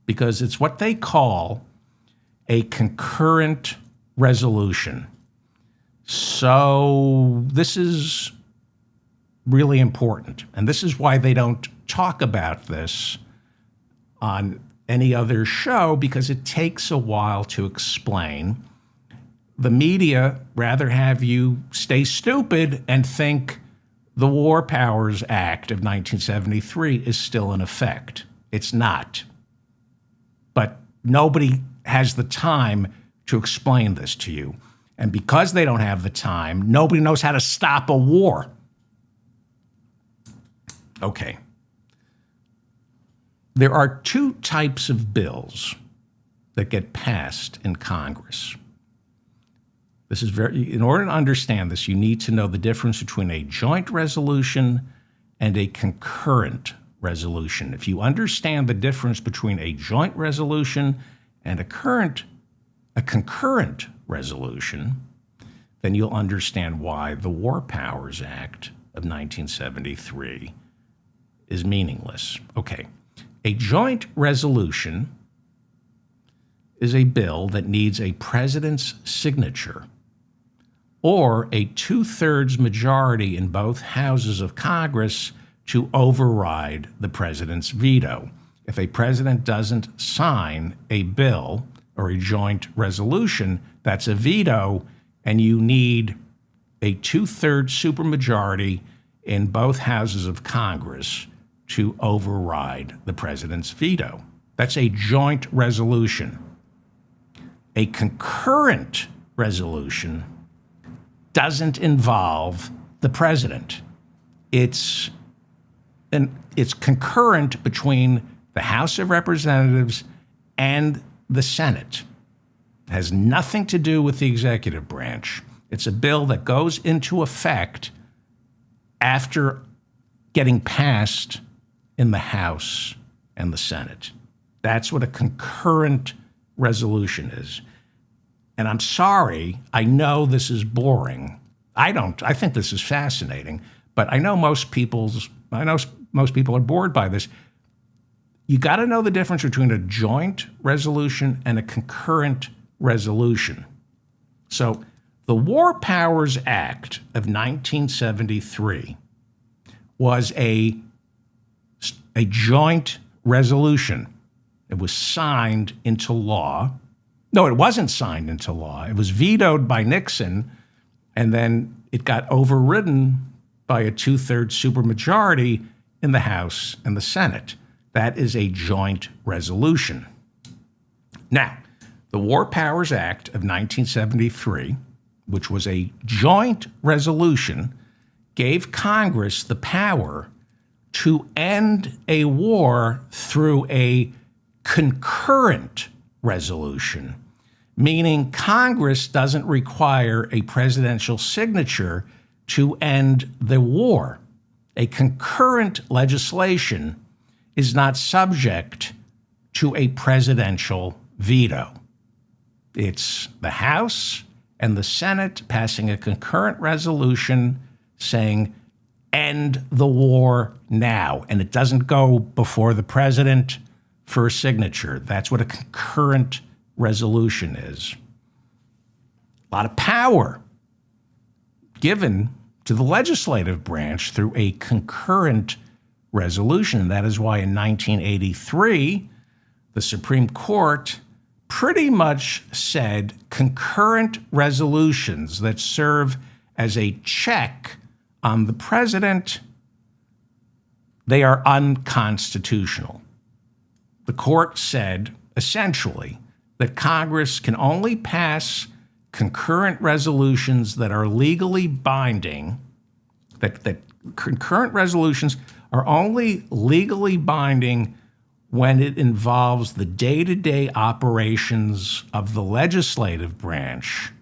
[SPEAKER 1] because it's what they call a concurrent resolution. So this is really important, and this is why they don't talk about this on any other show, because it takes a while to explain. The media rather have you stay stupid and think the War Powers Act of 1973 is still in effect. It's not. But nobody has the time to explain this to you. And because they don't have the time, nobody knows how to stop a war. Okay. There are two types of bills that get passed in Congress. This is in order to understand this, you need to know the difference between a joint resolution and a concurrent resolution. If you understand the difference between a joint resolution and a concurrent resolution, then you'll understand why the War Powers Act of 1973 is meaningless. Okay. A joint resolution is a bill that needs a president's signature or a 2/3 majority in both houses of Congress to override the president's veto. If a president doesn't sign a bill or a joint resolution, that's a veto, and you need a 2/3 supermajority in both houses of Congress to override the president's veto. That's a joint resolution. A concurrent resolution doesn't involve the president. It's concurrent between the House of Representatives and the Senate. It has nothing to do with the executive branch. It's a bill that goes into effect after getting passed in the House and the Senate. That's what a concurrent resolution is. And I'm sorry, I know this is boring. I think this is fascinating, but I know most people are bored by this. You got to know the difference between a joint resolution and a concurrent resolution. So the War Powers Act of 1973 was a joint resolution. It was signed into law. No, it wasn't signed into law. It was vetoed by Nixon, and then it got overridden by a 2/3 supermajority in the House and the Senate. That is a joint resolution. Now, the War Powers Act of 1973, which was a joint resolution, gave Congress the power to end a war through a concurrent resolution, meaning Congress doesn't require a presidential signature to end the war. A concurrent legislation is not subject to a presidential veto. It's the House and the Senate passing a concurrent resolution saying, end the war now. And it doesn't go before the president for a signature. That's what a concurrent resolution is. A lot of power given to the legislative branch through a concurrent resolution. That is why in 1983, the Supreme Court pretty much said concurrent resolutions that serve as a check on the president, they are unconstitutional. The court said, essentially, that Congress can only pass concurrent resolutions that are legally binding, that concurrent resolutions are only legally binding when it involves the day-to-day operations of the legislative branch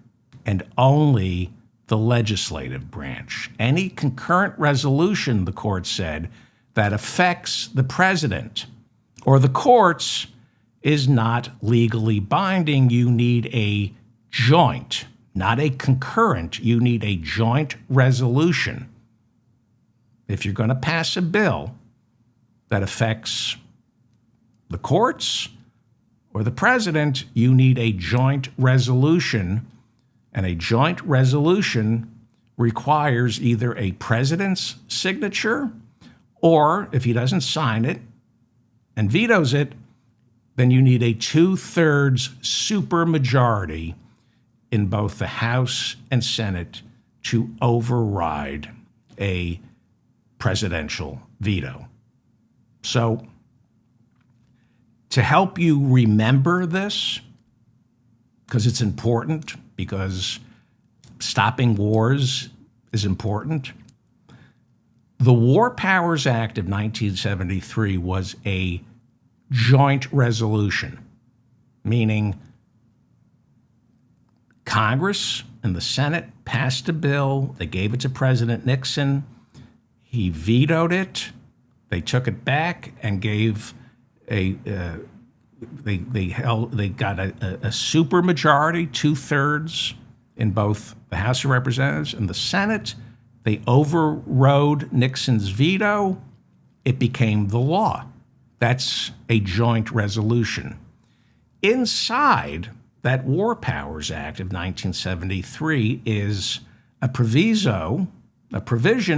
[SPEAKER 1] and only the legislative branch. Any concurrent resolution, the court said, that affects the president or the courts is not legally binding. You need a joint, not a concurrent. You need a joint resolution. If you're going to pass a bill that affects the courts or the president, you need a joint resolution, and a joint resolution requires either a president's signature, or if he doesn't sign it and vetoes it, then you need a 2/3 supermajority in both the House and Senate to override a presidential veto. So, to help you remember this, because it's important, because stopping wars is important, the War Powers Act of 1973 was a joint resolution, meaning Congress and the Senate passed a bill. They gave it to President Nixon. He vetoed it. They took it back and gave they got a supermajority, 2/3 in both the House of Representatives and the Senate. They overrode Nixon's veto. It became the law. That's a joint resolution. Inside that War Powers Act of 1973 is a provision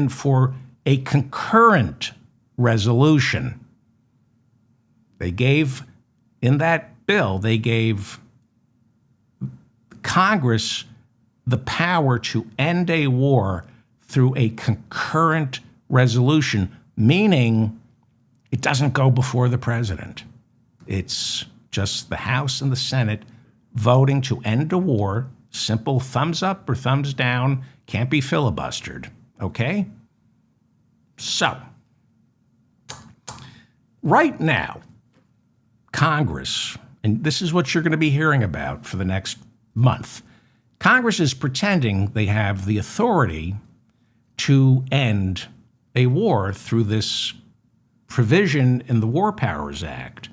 [SPEAKER 1] for a concurrent resolution. In that bill, they gave Congress the power to end a war through a concurrent resolution, meaning it doesn't go before the president. It's just the House and the Senate voting to end a war, simple thumbs up or thumbs down, can't be filibustered, okay? So, right now, Congress, and this is what you're going to be hearing about for the next month, Congress is pretending they have the authority to end a war through this provision in the War Powers Act,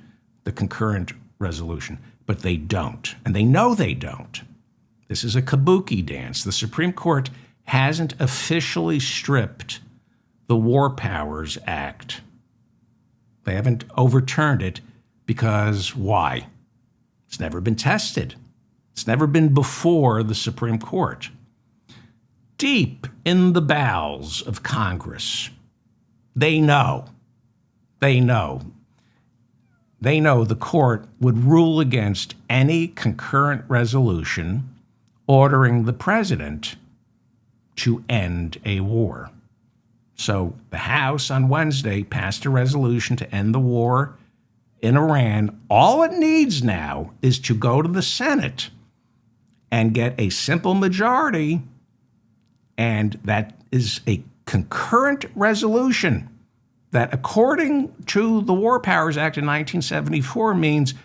[SPEAKER 1] the concurrent resolution, but they don't, and they know they don't. This is a kabuki dance. The Supreme Court hasn't officially stripped the War Powers Act. They haven't overturned it because why? It's never been tested. It's never been before the Supreme Court. Deep in the bowels of Congress, they know the court would rule against any concurrent resolution ordering the president to end a war. So the House on Wednesday passed a resolution to end the war in Iran. All it needs now is to go to the Senate and get a simple majority, and that is a concurrent resolution that, according to the War Powers Act in 1974, means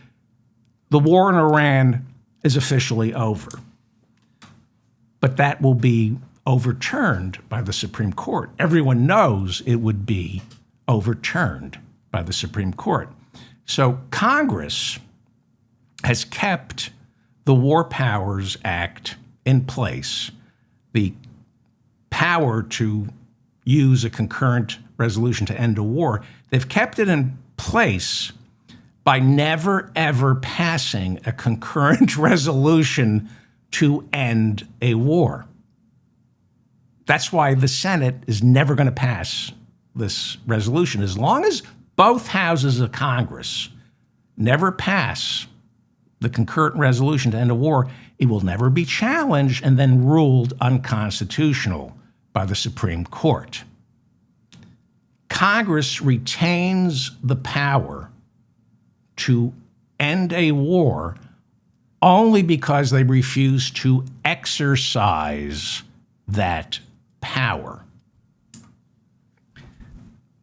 [SPEAKER 1] the war in Iran is officially over. But that will be overturned by the Supreme Court. Everyone knows it would be overturned by the Supreme Court. So Congress has kept the War Powers Act in place, the power to use a concurrent resolution to end a war. They've kept it in place by never, ever passing a concurrent resolution to end a war. That's why the Senate is never going to pass this resolution. As long as both houses of Congress never pass the concurrent resolution to end a war, it will never be challenged and then ruled unconstitutional by the Supreme Court. Congress retains the power to end a war only because they refuse to exercise that power.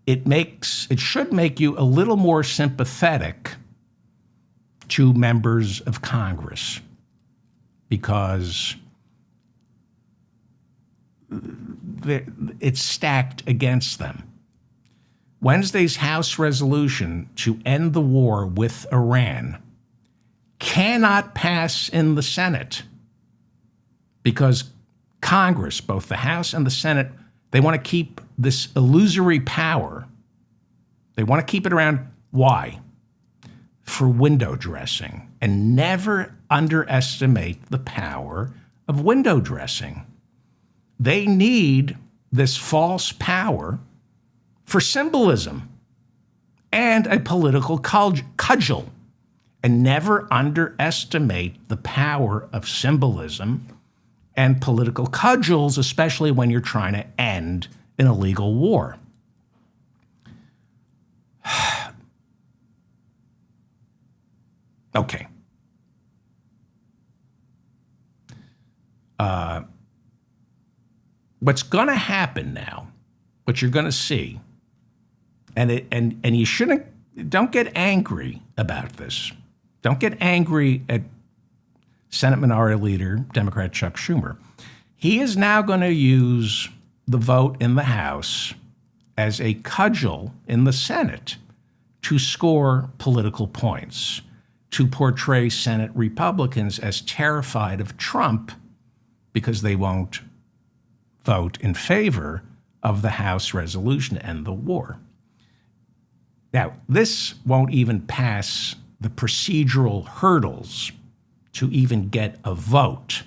[SPEAKER 1] It should make you a little more sympathetic to members of Congress, because it's stacked against them. Wednesday's House resolution to end the war with Iran cannot pass in the Senate because Congress, both the House and the Senate, they want to keep this illusory power. They want to keep it around. Why? For window dressing. And never underestimate the power of window dressing. They need this false power for symbolism and a political cudgel. And never underestimate the power of symbolism and political cudgels, especially when you're trying to end an illegal war. Okay. What's going to happen now, what you're going to see, and you don't get angry about this. Don't get angry at Senate Minority Leader, Democrat Chuck Schumer. He is now going to use the vote in the House as a cudgel in the Senate to score political points, to portray Senate Republicans as terrified of Trump because they won't vote in favor of the House resolution to end the war. Now, this won't even pass the procedural hurdles to even get a vote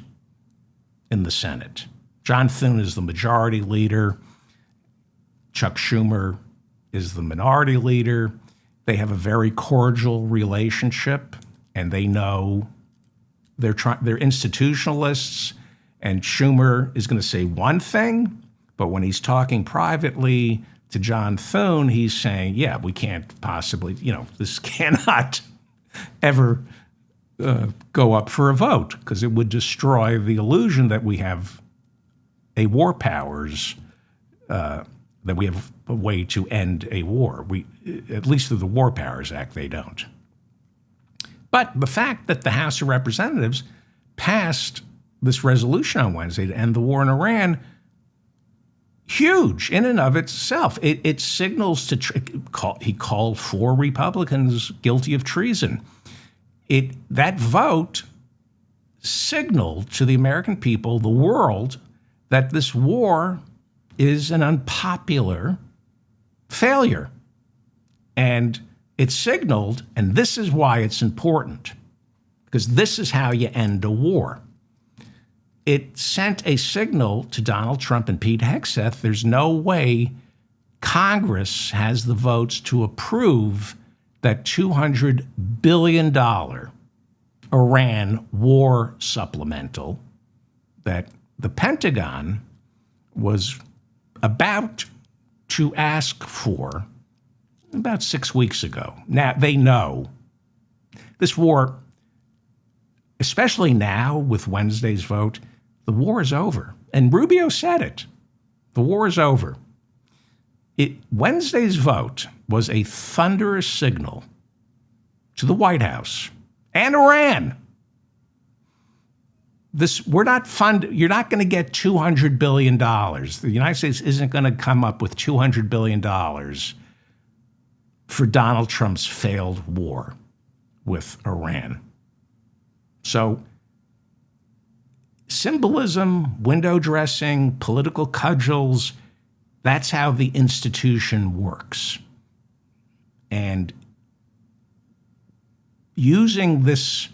[SPEAKER 1] in the Senate. John Thune is the majority leader. Chuck Schumer is the minority leader. They have a very cordial relationship, and they know they're institutionalists, and Schumer is going to say one thing, but when he's talking privately to John Thune, he's saying, yeah, we can't possibly, this cannot ever go up for a vote because it would destroy the illusion that we have a war powers, that we have a way to end a war. At least through the War Powers Act, they don't. But the fact that the House of Representatives passed this resolution on Wednesday to end the war in Iran, huge in and of itself. It signals he called 4 Republicans guilty of treason. That vote signaled to the American people, the world, that this war is an unpopular failure. And it signaled, and this is why it's important, because this is how you end a war. It sent a signal to Donald Trump and Pete Hegseth, there's no way Congress has the votes to approve that $200 billion Iran war supplemental that the Pentagon was about to ask for about 6 weeks ago. Now, they know this war, especially now with Wednesday's vote, the war is over. And Rubio said it. The war is over. Wednesday's vote was a thunderous signal to the White House and Iran. You're not going to get $200 billion. The United States isn't going to come up with $200 billion for Donald Trump's failed war with Iran. So symbolism, window dressing, political cudgels, that's how the institution works. And using this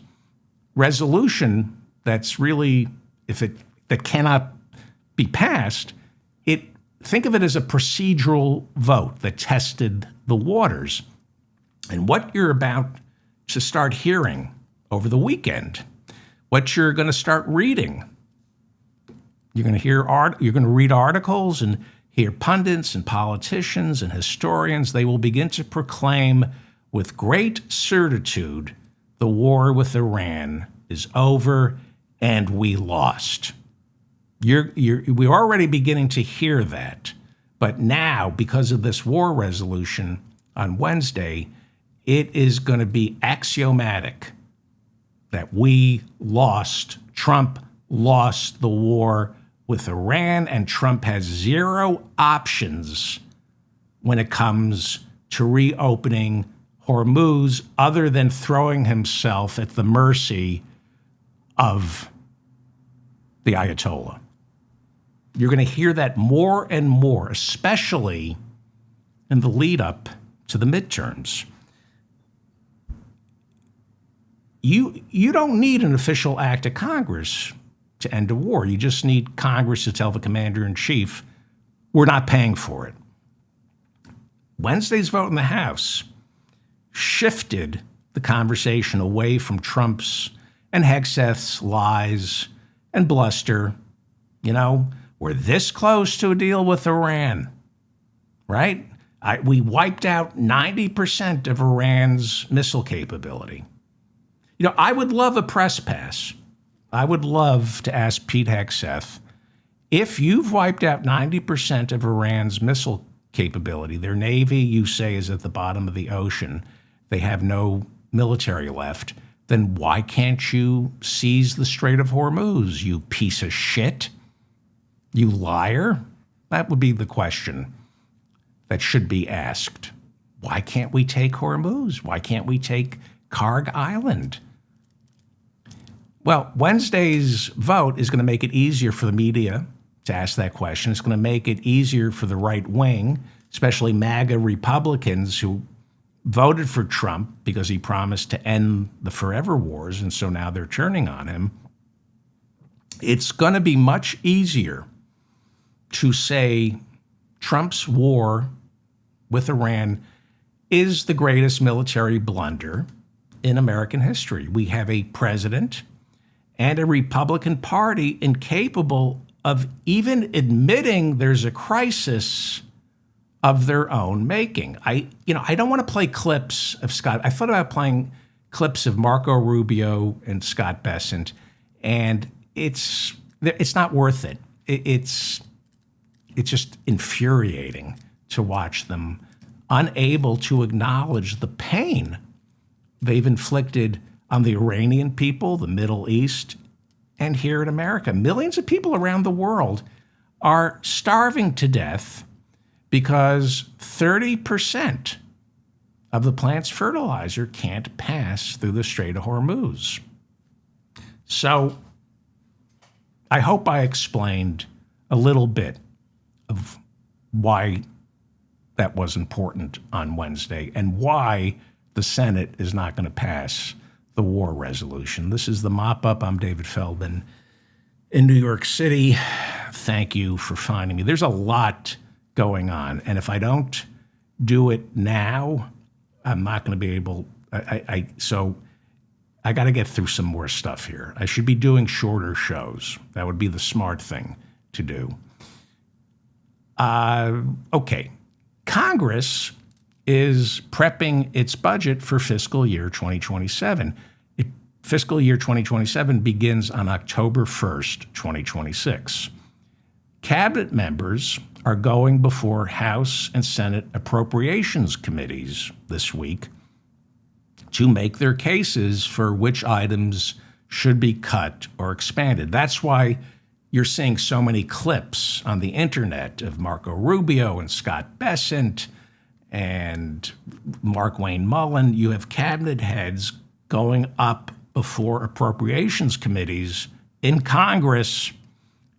[SPEAKER 1] resolution that's really, that cannot be passed, think of it as a procedural vote that tested the waters. And what you're about to start hearing over the weekend, what you're going to start reading, you're going to read articles and hear pundits and politicians and historians. They will begin to proclaim with great certitude the war with Iran is over and we lost. We're already beginning to hear that. But now, because of this war resolution on Wednesday, it is going to be axiomatic that we lost. Trump lost the war with Iran, and Trump has zero options when it comes to reopening Hormuz other than throwing himself at the mercy of the Ayatollah. You're going to hear that more and more, especially in the lead up to the midterms. You don't need an official act of Congress to end a war. You just need Congress to tell the commander-in-chief, we're not paying for it. Wednesday's vote in the House shifted the conversation away from Trump's and Hegseth's lies and bluster. We're this close to a deal with Iran, right? We wiped out 90% of Iran's missile capability. I would love a press pass. I would love to ask Pete Hegseth, if you've wiped out 90% of Iran's missile capability, their navy, you say, is at the bottom of the ocean, they have no military left, then why can't you seize the Strait of Hormuz, you piece of shit? You liar? That would be the question that should be asked. Why can't we take Hormuz? Why can't we take Karg Island? Well, Wednesday's vote is going to make it easier for the media to ask that question. It's going to make it easier for the right wing, especially MAGA Republicans who voted for Trump because he promised to end the forever wars, and so now they're turning on him. It's going to be much easier to say Trump's war with Iran is the greatest military blunder in American history. We have a president and a Republican Party incapable of even admitting there's a crisis of their own making. I don't want to play clips of Scott. I thought about playing clips of Marco Rubio and Scott Bessent, and it's not worth it. It's just infuriating to watch them unable to acknowledge the pain they've inflicted on the Iranian people, the Middle East, and here in America. Millions of people around the world are starving to death because 30% of the plant's fertilizer can't pass through the Strait of Hormuz. So I hope I explained a little bit of why that was important on Wednesday and why the Senate is not going to pass the war resolution. This is the Mop-Up. I'm David Feldman in New York City. Thank you for finding me. There's a lot going on, and if I don't do it now, I'm not going to be able. So I got to get through some more stuff here. I should be doing shorter shows. That would be the smart thing to do. Okay. Congress is prepping its budget for fiscal year 2027. Fiscal year 2027 begins on October 1st, 2026. Cabinet members are going before House and Senate appropriations committees this week to make their cases for which items should be cut or expanded. That's why you're seeing so many clips on the internet of Marco Rubio and Scott Bessent and Mark Wayne Mullen. You have cabinet heads going up before appropriations committees in Congress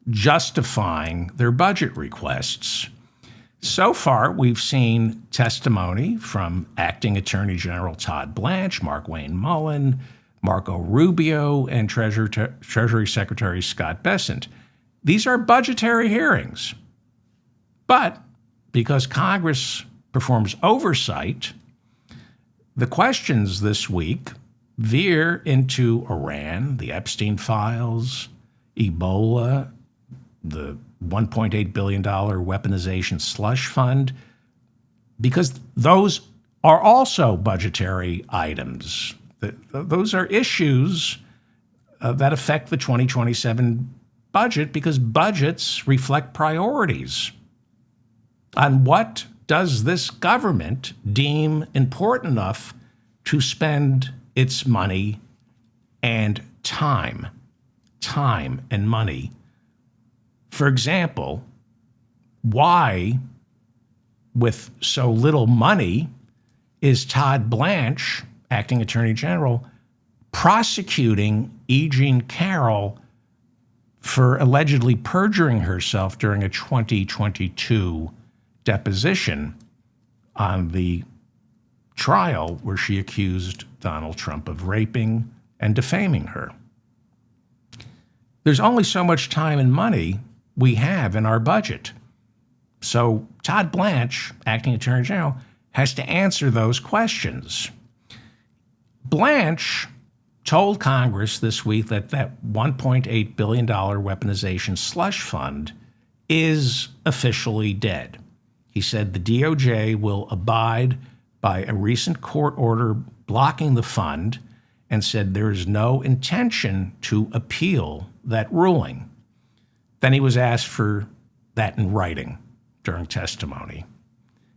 [SPEAKER 1] justifying their budget requests. So far, we've seen testimony from Acting Attorney General Todd Blanche, Mark Wayne Mullen, Marco Rubio, and Treasury Secretary Scott Bessent. These are budgetary hearings. But because Congress performs oversight, the questions this week veer into Iran, the Epstein files, Ebola, the $1.8 billion weaponization slush fund, because those are also budgetary items. Those are issues that affect the 2027 budget because budgets reflect priorities. On what does this government deem important enough to spend its money and time and money? For example, why, with so little money, is Todd Blanche, Acting Attorney General, prosecuting E. Jean Carroll for allegedly perjuring herself during a 2022 deposition on the trial where she accused Donald Trump of raping and defaming her? There's only so much time and money we have in our budget. So Todd Blanche, Acting Attorney General, has to answer those questions. Blanche told Congress this week that $1.8 billion weaponization slush fund is officially dead. He said the DOJ will abide by a recent court order blocking the fund and said there is no intention to appeal that ruling. Then he was asked for that in writing during testimony,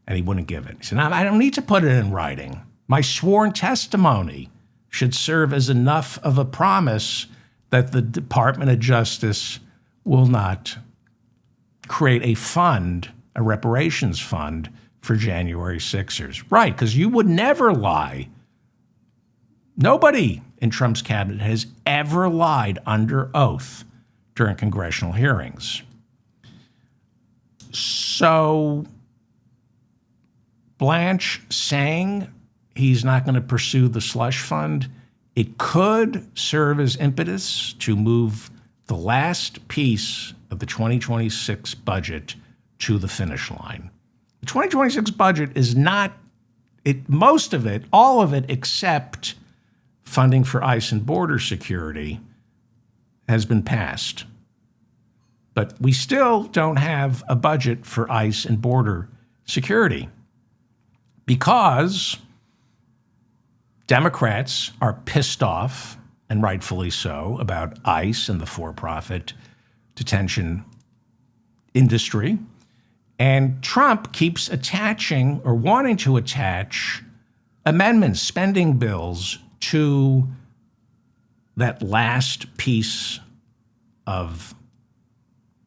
[SPEAKER 1] and he wouldn't give it. He said, I don't need to put it in writing. My sworn testimony should serve as enough of a promise that the Department of Justice will not create a fund, a reparations fund for January 6ers. Right, because you would never lie. Nobody in Trump's cabinet has ever lied under oath during congressional hearings. So Blanche saying he's not going to pursue the slush fund, it could serve as impetus to move the last piece of the 2026 budget to the finish line. The 2026 budget is not, most of it, all of it except funding for ICE and border security has been passed. But we still don't have a budget for ICE and border security because Democrats are pissed off, and rightfully so, about ICE and the for-profit detention industry. And Trump keeps attaching or wanting to attach amendments, spending bills to that last piece of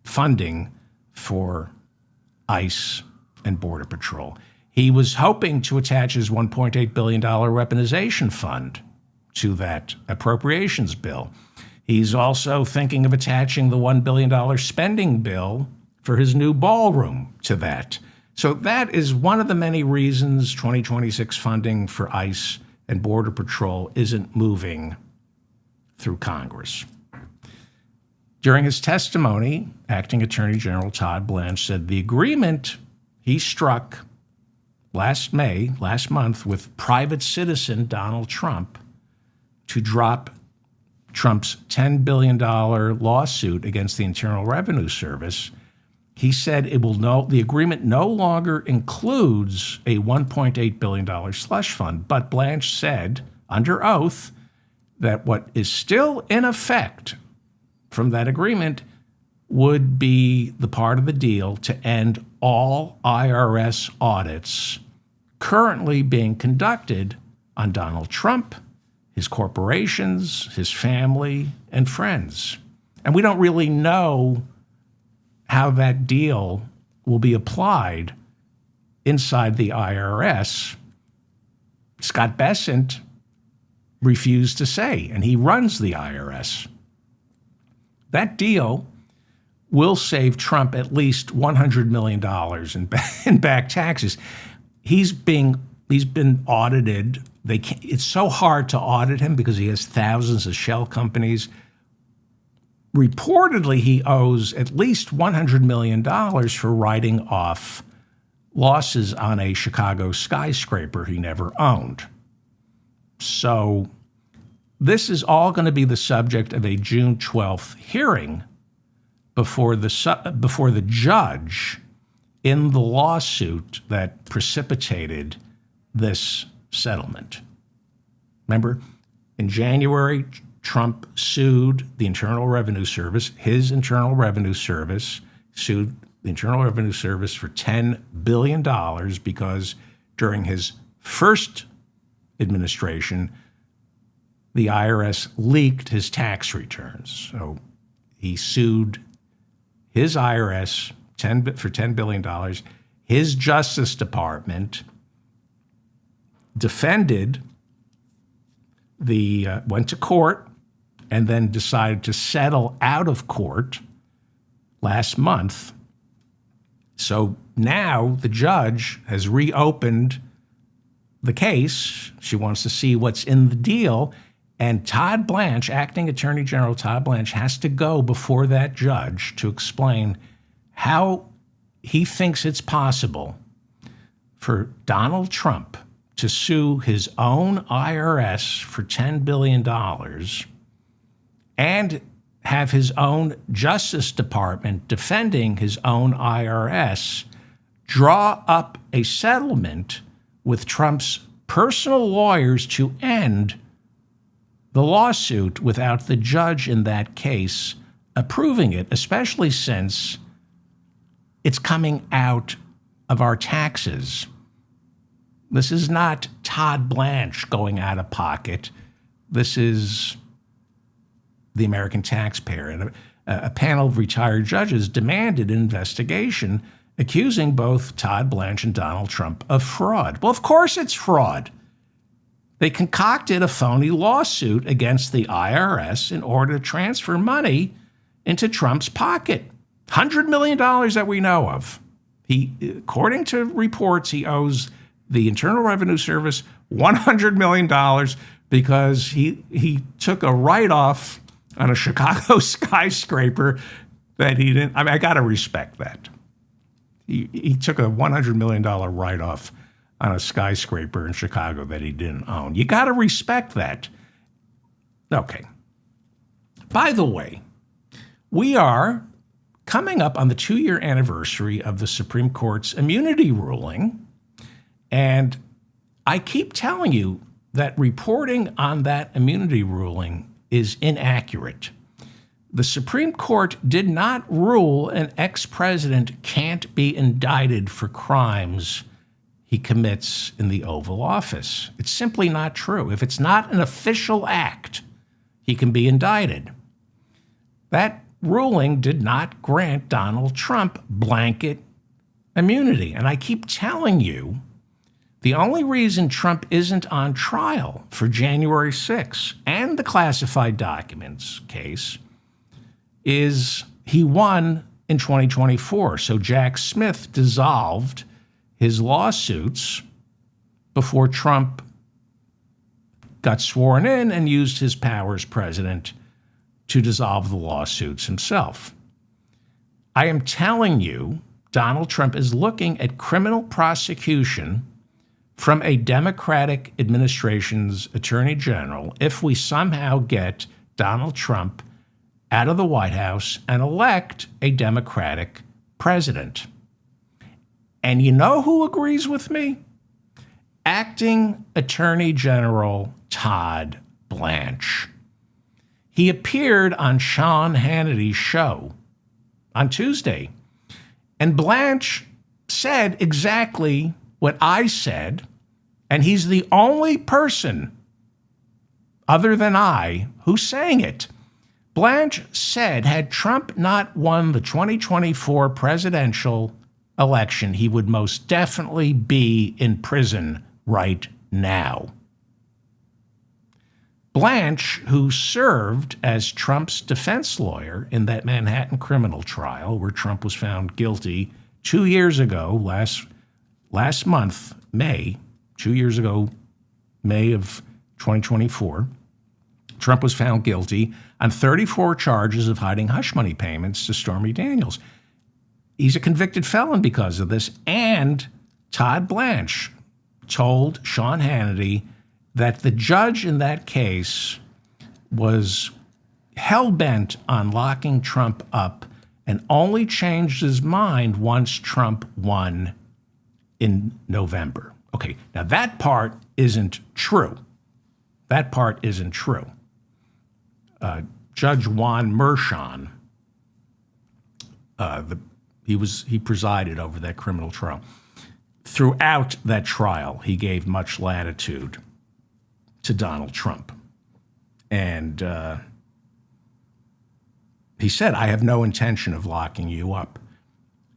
[SPEAKER 1] funding for ICE and Border Patrol. He was hoping to attach his $1.8 billion weaponization fund to that appropriations bill. He's also thinking of attaching the $1 billion spending bill for his new ballroom to that. So that is one of the many reasons 2026 funding for ICE and Border Patrol isn't moving through Congress. During his testimony, Acting Attorney General Todd Blanche said the agreement he struck last month with private citizen Donald Trump to drop Trump's $10 billion lawsuit against the Internal Revenue Service, he said the agreement no longer includes a $1.8 billion slush fund. But Blanche said under oath that what is still in effect from that agreement would be the part of the deal to end all IRS audits currently being conducted on Donald Trump, his corporations, his family, and friends. And we don't really know how that deal will be applied inside the IRS. Scott Bessent refused to say, and he runs the IRS. That deal will save Trump at least $100 million in back taxes. He's been audited. It's so hard to audit him because he has thousands of shell companies. Reportedly, he owes at least $100 million for writing off losses on a Chicago skyscraper he never owned. So this is all going to be the subject of a June 12th hearing before the judge in the lawsuit that precipitated this settlement. Remember, in January, Trump sued the Internal Revenue Service. His Internal Revenue Service sued the Internal Revenue Service for $10 billion because during his first administration, the IRS leaked his tax returns. So he sued his IRS for $10 billion. His Justice Department defended went to court and then decided to settle out of court last month. So now the judge has reopened the case. She wants to see what's in the deal. And Todd Blanche, Acting Attorney General Todd Blanche, has to go before that judge to explain how he thinks it's possible for Donald Trump to sue his own IRS for $10 billion and have his own Justice Department defending his own IRS draw up a settlement with Trump's personal lawyers to end the lawsuit without the judge in that case approving it, especially since it's coming out of our taxes. This is not Todd Blanche going out of pocket. This is the American taxpayer. And a panel of retired judges demanded an investigation accusing both Todd Blanche and Donald Trump of fraud. Well, of course it's fraud. They concocted a phony lawsuit against the IRS in order to transfer money into Trump's pocket. $100 million that we know of. According to reports, he owes the Internal Revenue Service $100 million because he took a write-off on a Chicago skyscraper that he didn't. I mean, I got to respect that. He took a $100 million write-off on a skyscraper in Chicago that he didn't own. You got to respect that. Okay. By the way, we are coming up on the 2-year anniversary of the Supreme Court's immunity ruling. And I keep telling you that reporting on that immunity ruling is inaccurate. The Supreme Court did not rule an ex-president can't be indicted for crimes he commits in the Oval Office. It's simply not true. If it's not an official act, he can be indicted. That ruling did not grant Donald Trump blanket immunity. And I keep telling you, the only reason Trump isn't on trial for January 6th and the classified documents case is he won in 2024. So Jack Smith dissolved his lawsuits before Trump got sworn in and used his power as president to dissolve the lawsuits himself. I am telling you, Donald Trump is looking at criminal prosecution from a Democratic administration's attorney general if we somehow get Donald Trump out of the White House and elect a Democratic president. And you know who agrees with me? Acting Attorney General Todd Blanche. He appeared on Sean Hannity's show on Tuesday, and Blanche said exactly what I said, and he's the only person other than I who's saying it. Blanche said had Trump not won the 2024 presidential election, he would most definitely be in prison right now. Blanche, who served as Trump's defense lawyer in that Manhattan criminal trial where Trump was found guilty 2 years ago, last month, May, 2 years ago, May of 2024, Trump was found guilty on 34 charges of hiding hush money payments to Stormy Daniels. He's a convicted felon because of this. And Todd Blanche told Sean Hannity that the judge in that case was hell-bent on locking Trump up and only changed his mind once Trump won in November. Okay, now that part isn't true. That part isn't true. Judge Juan Merchan, he presided over that criminal trial. Throughout that trial, he gave much latitude to Donald Trump. And he said, I have no intention of locking you up.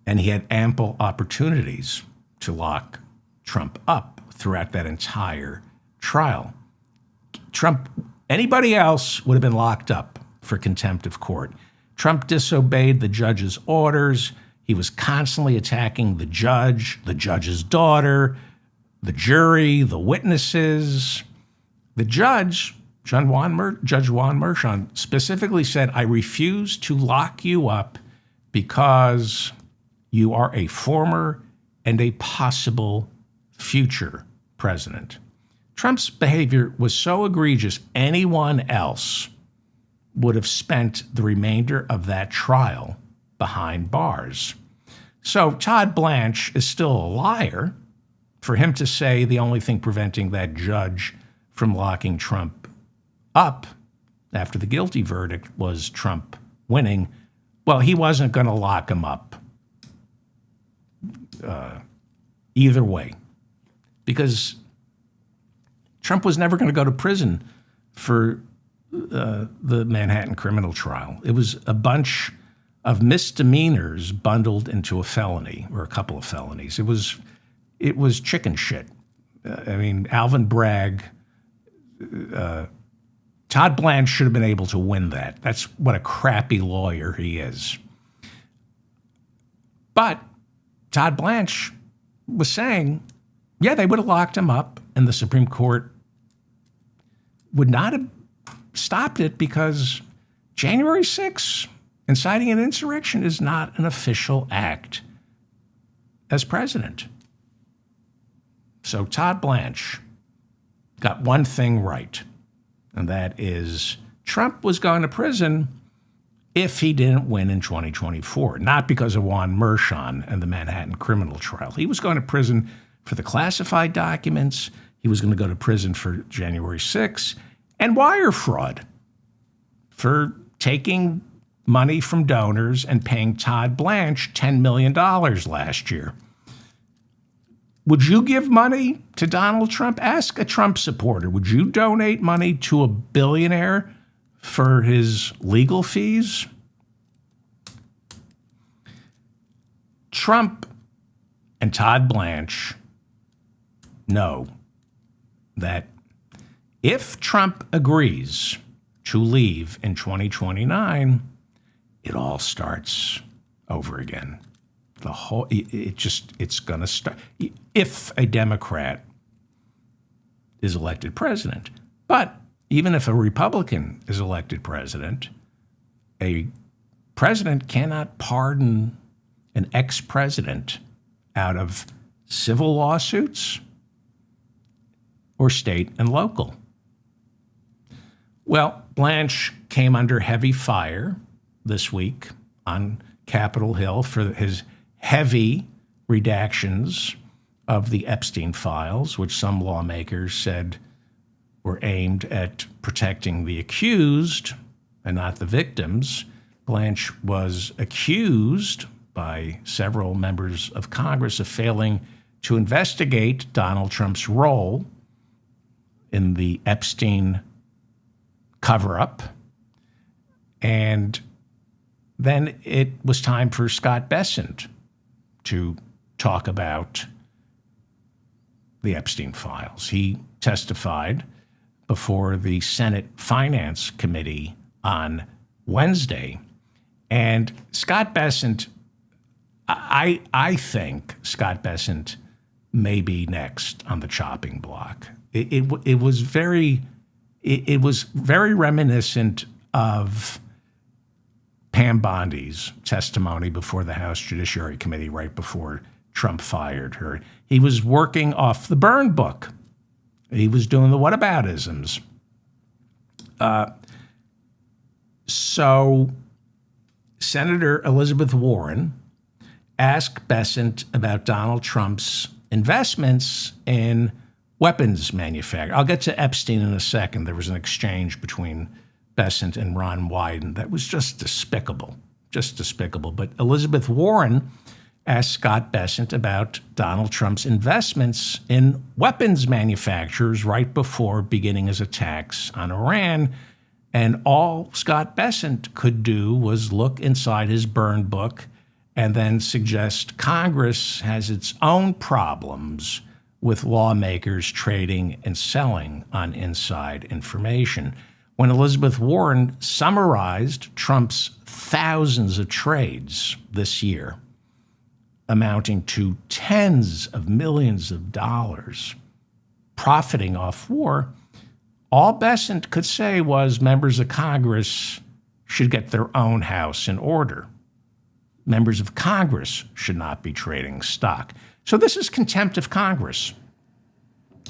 [SPEAKER 1] And he had ample opportunities to lock Trump up throughout that entire trial. Anybody else would have been locked up for contempt of court. Trump disobeyed the judge's orders. He was constantly attacking the judge's daughter, the jury, the witnesses. The judge, Judge Juan Merchan, specifically said, I refuse to lock you up because you are a former and a possible future president. Trump's behavior was so egregious, anyone else would have spent the remainder of that trial behind bars. So Todd Blanche is still a liar. For him to say the only thing preventing that judge from locking Trump up after the guilty verdict was Trump winning, well, he wasn't going to lock him up either way, because Trump was never going to go to prison for the Manhattan criminal trial. It was a bunch of misdemeanors bundled into a felony or a couple of felonies. It was chicken shit. I mean, Alvin Bragg, Todd Blanche should have been able to win that. That's what a crappy lawyer he is. But Todd Blanche was saying, yeah, they would have locked him up, and the Supreme Court would not have stopped it because January 6th, inciting an insurrection, is not an official act as president. So Todd Blanche got one thing right, and that is Trump was going to prison if he didn't win in 2024, not because of Juan Merchan and the Manhattan criminal trial. He was going to prison for the classified documents. He was going to go to prison for January 6th and wire fraud for taking money from donors and paying Todd Blanche $10 million last year. Would you give money to Donald Trump? Ask a Trump supporter. Would you donate money to a billionaire for his legal fees? Trump and Todd Blanche know that if Trump agrees to leave in 2029, it all starts over again. It's going to start if a Democrat is elected president. But even if a Republican is elected president, a president cannot pardon an ex-president out of civil lawsuits or state and local. Well, Blanche came under heavy fire this week on Capitol Hill for his heavy redactions of the Epstein files, which some lawmakers said were aimed at protecting the accused and not the victims. Blanche was accused by several members of Congress of failing to investigate Donald Trump's role in the Epstein cover-up. And then it was time for Scott Bessent to talk about the Epstein files. He testified before the Senate Finance Committee on Wednesday. And Scott Bessent, I think Scott Bessent may be next on the chopping block. It was very reminiscent of Pam Bondi's testimony before the House Judiciary Committee right before Trump fired her. He was working off the burn book. He was doing the whataboutisms. So Senator Elizabeth Warren asked Bessent about Donald Trump's investments in weapons manufacturing. I'll get to Epstein in a second. There was an exchange between Bessent and Ron Wyden that was just despicable. But Elizabeth Warren asked Scott Bessent about Donald Trump's investments in weapons manufacturers right before beginning his attacks on Iran. And all Scott Bessent could do was look inside his burn book and then suggest Congress has its own problems with lawmakers trading and selling on inside information. When Elizabeth Warren summarized Trump's thousands of trades this year, amounting to tens of millions of dollars profiting off war, all Bessent could say was members of Congress should get their own house in order. Members of Congress should not be trading stock. So this is contempt of Congress.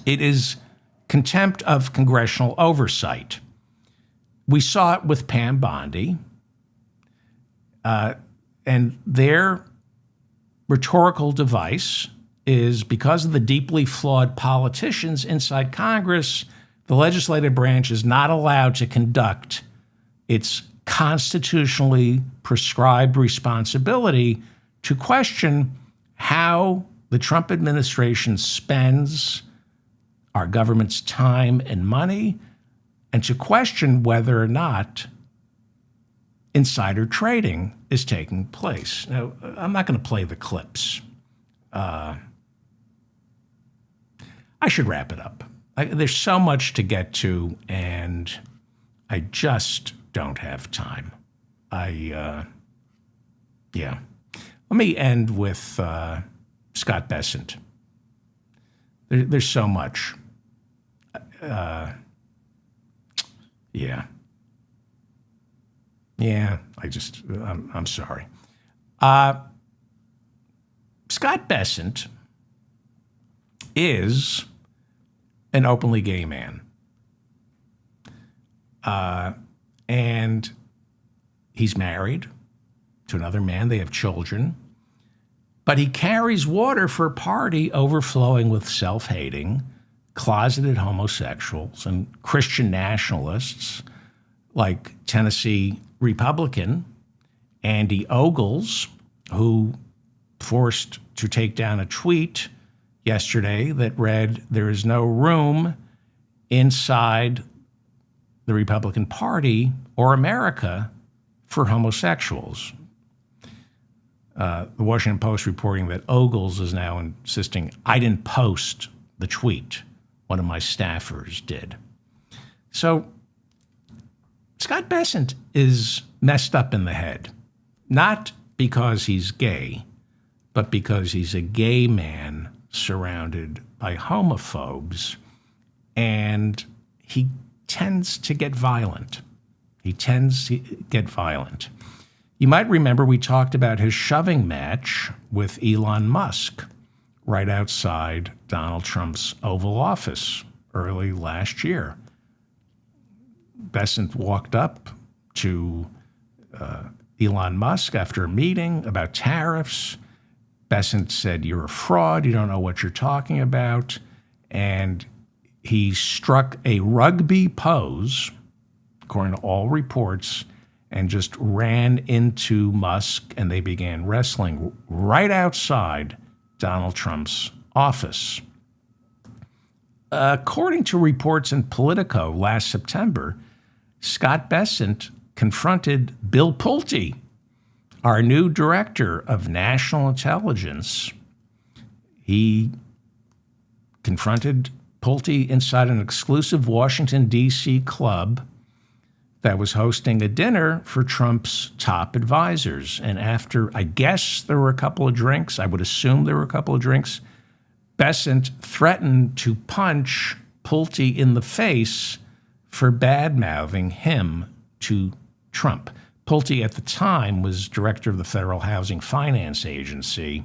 [SPEAKER 1] It is contempt of congressional oversight. We saw it with Pam Bondi, and their rhetorical device is because of the deeply flawed politicians inside Congress, the legislative branch is not allowed to conduct its constitutionally prescribed responsibility to question how the Trump administration spends our government's time and money, and to question whether or not insider trading is taking place. Now, I'm not going to play the clips. I should wrap it up. There's so much to get to, and I just don't have time. Let me end with Scott Bessent. There's so much. I'm sorry. Scott Bessent is an openly gay man. And he's married to another man. They have children. But he carries water for a party overflowing with self-hating, closeted homosexuals, and Christian nationalists like Tennessee Republican Andy Ogles, who forced to take down a tweet yesterday that read, "There is no room inside the Republican Party or America for homosexuals." The Washington Post reporting that Ogles is now insisting, "I didn't post the tweet. One of my staffers did." So Scott Bessent is messed up in the head, not because he's gay, but because he's a gay man surrounded by homophobes, and he tends to get violent. You might remember we talked about his shoving match with Elon Musk right outside Donald Trump's Oval Office early last year. Bessent walked up to Elon Musk after a meeting about tariffs. Bessent said, "You're a fraud. You don't know what you're talking about." And he struck a rugby pose, according to all reports, and just ran into Musk, and they began wrestling right outside Donald Trump's office. According to reports in Politico last September, Scott Bessent confronted Bill Pulte, our new director of national intelligence. He confronted Pulte inside an exclusive Washington, D.C. club that was hosting a dinner for Trump's top advisors. And after, I guess there were a couple of drinks, I would assume there were a couple of drinks, Bessent threatened to punch Pulte in the face for bad-mouthing him to Trump. Pulte at the time was director of the Federal Housing Finance Agency.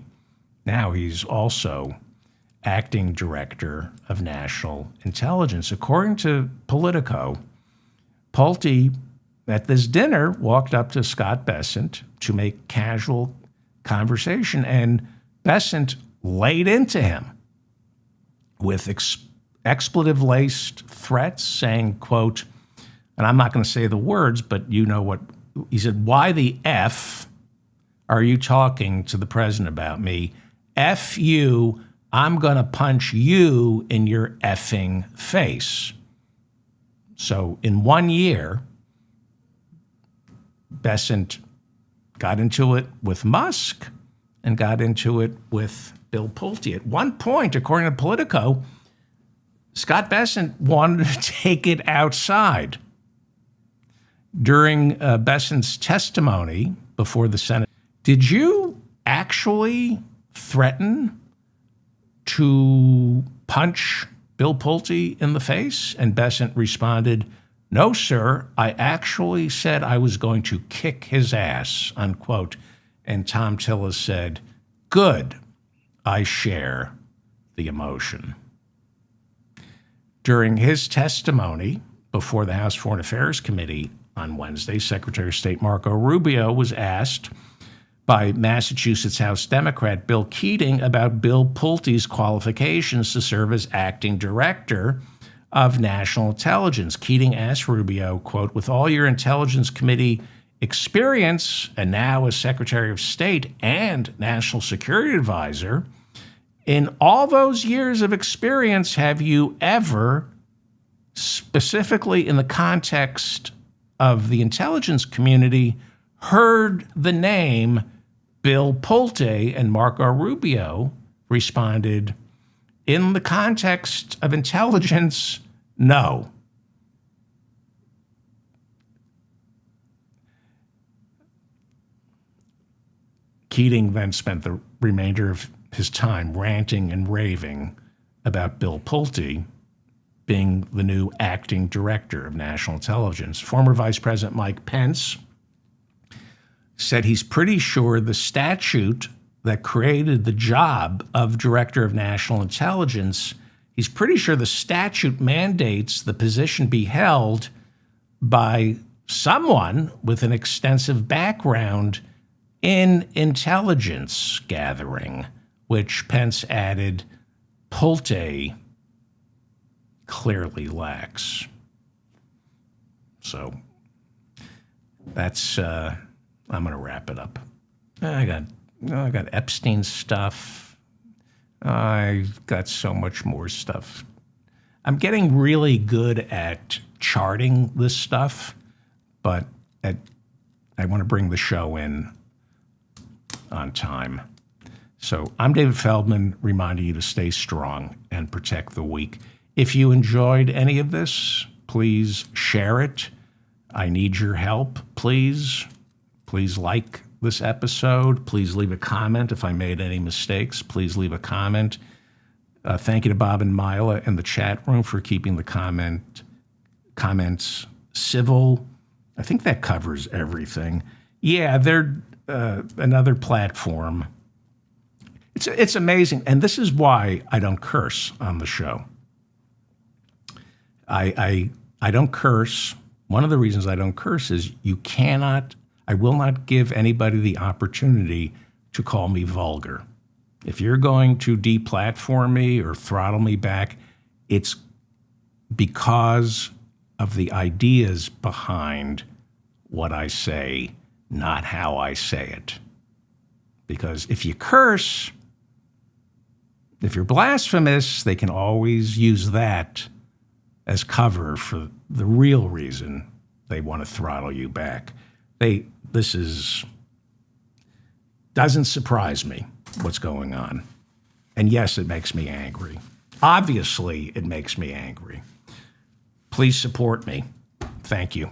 [SPEAKER 1] Now he's also acting director of national intelligence. According to Politico, Pulte at this dinner walked up to Scott Bessent to make casual conversation, and Bessent laid into him with expletive-laced threats, saying, quote, and I'm not going to say the words, but you know what, he said, "Why the F are you talking to the president about me? F you, I'm going to punch you in your effing face." So in 1 year, Bessent got into it with Musk and got into it with Bill Pulte. At one point, according to Politico, Scott Bessent wanted to take it outside. During Bessent's testimony before the Senate, did you actually threaten to punch Bill Pulte in the face? And Bessent responded, "No, sir, I actually said I was going to kick his ass," unquote. And Tom Tillis said, "Good, I share the emotion." During his testimony before the House Foreign Affairs Committee on Wednesday, Secretary of State Marco Rubio was asked by Massachusetts House Democrat Bill Keating about Bill Pulte's qualifications to serve as acting director of national intelligence. Keating asked Rubio, quote, "With all your intelligence committee experience and now as Secretary of State and National Security Advisor, in all those years of experience, have you ever, specifically in the context of the intelligence community, heard the name Bill Pulte?" And Marco Rubio responded, "In the context of intelligence, no." Keating then spent the remainder of his time ranting and raving about Bill Pulte being the new acting director of national intelligence. Former Vice President Mike Pence said he's pretty sure the statute that created the job of director of national intelligence, he's pretty sure the statute mandates the position be held by someone with an extensive background in intelligence gathering, which Pence added Pulte clearly lacks. So that's, I'm going to wrap it up. I got Epstein stuff. I've got so much more stuff. I'm getting really good at charting this stuff, but I want to bring the show in on time. So I'm David Feldman, reminding you to stay strong and protect the weak. If you enjoyed any of this, please share it. I need your help, please. Please like this episode. Please leave a comment. If I made any mistakes, please leave a comment. Thank you to Bob and Mila in the chat room for keeping the comments civil. I think that covers everything. Yeah, they're another platform. It's amazing, and this is why I don't curse on the show. I don't curse. One of the reasons I don't curse is I will not give anybody the opportunity to call me vulgar. If you're going to deplatform me or throttle me back, it's because of the ideas behind what I say, not how I say it. Because if you curse, if you're blasphemous, they can always use that as cover for the real reason they want to throttle you back. Doesn't surprise me what's going on. And yes, it makes me angry. Obviously, it makes me angry. Please support me. Thank you.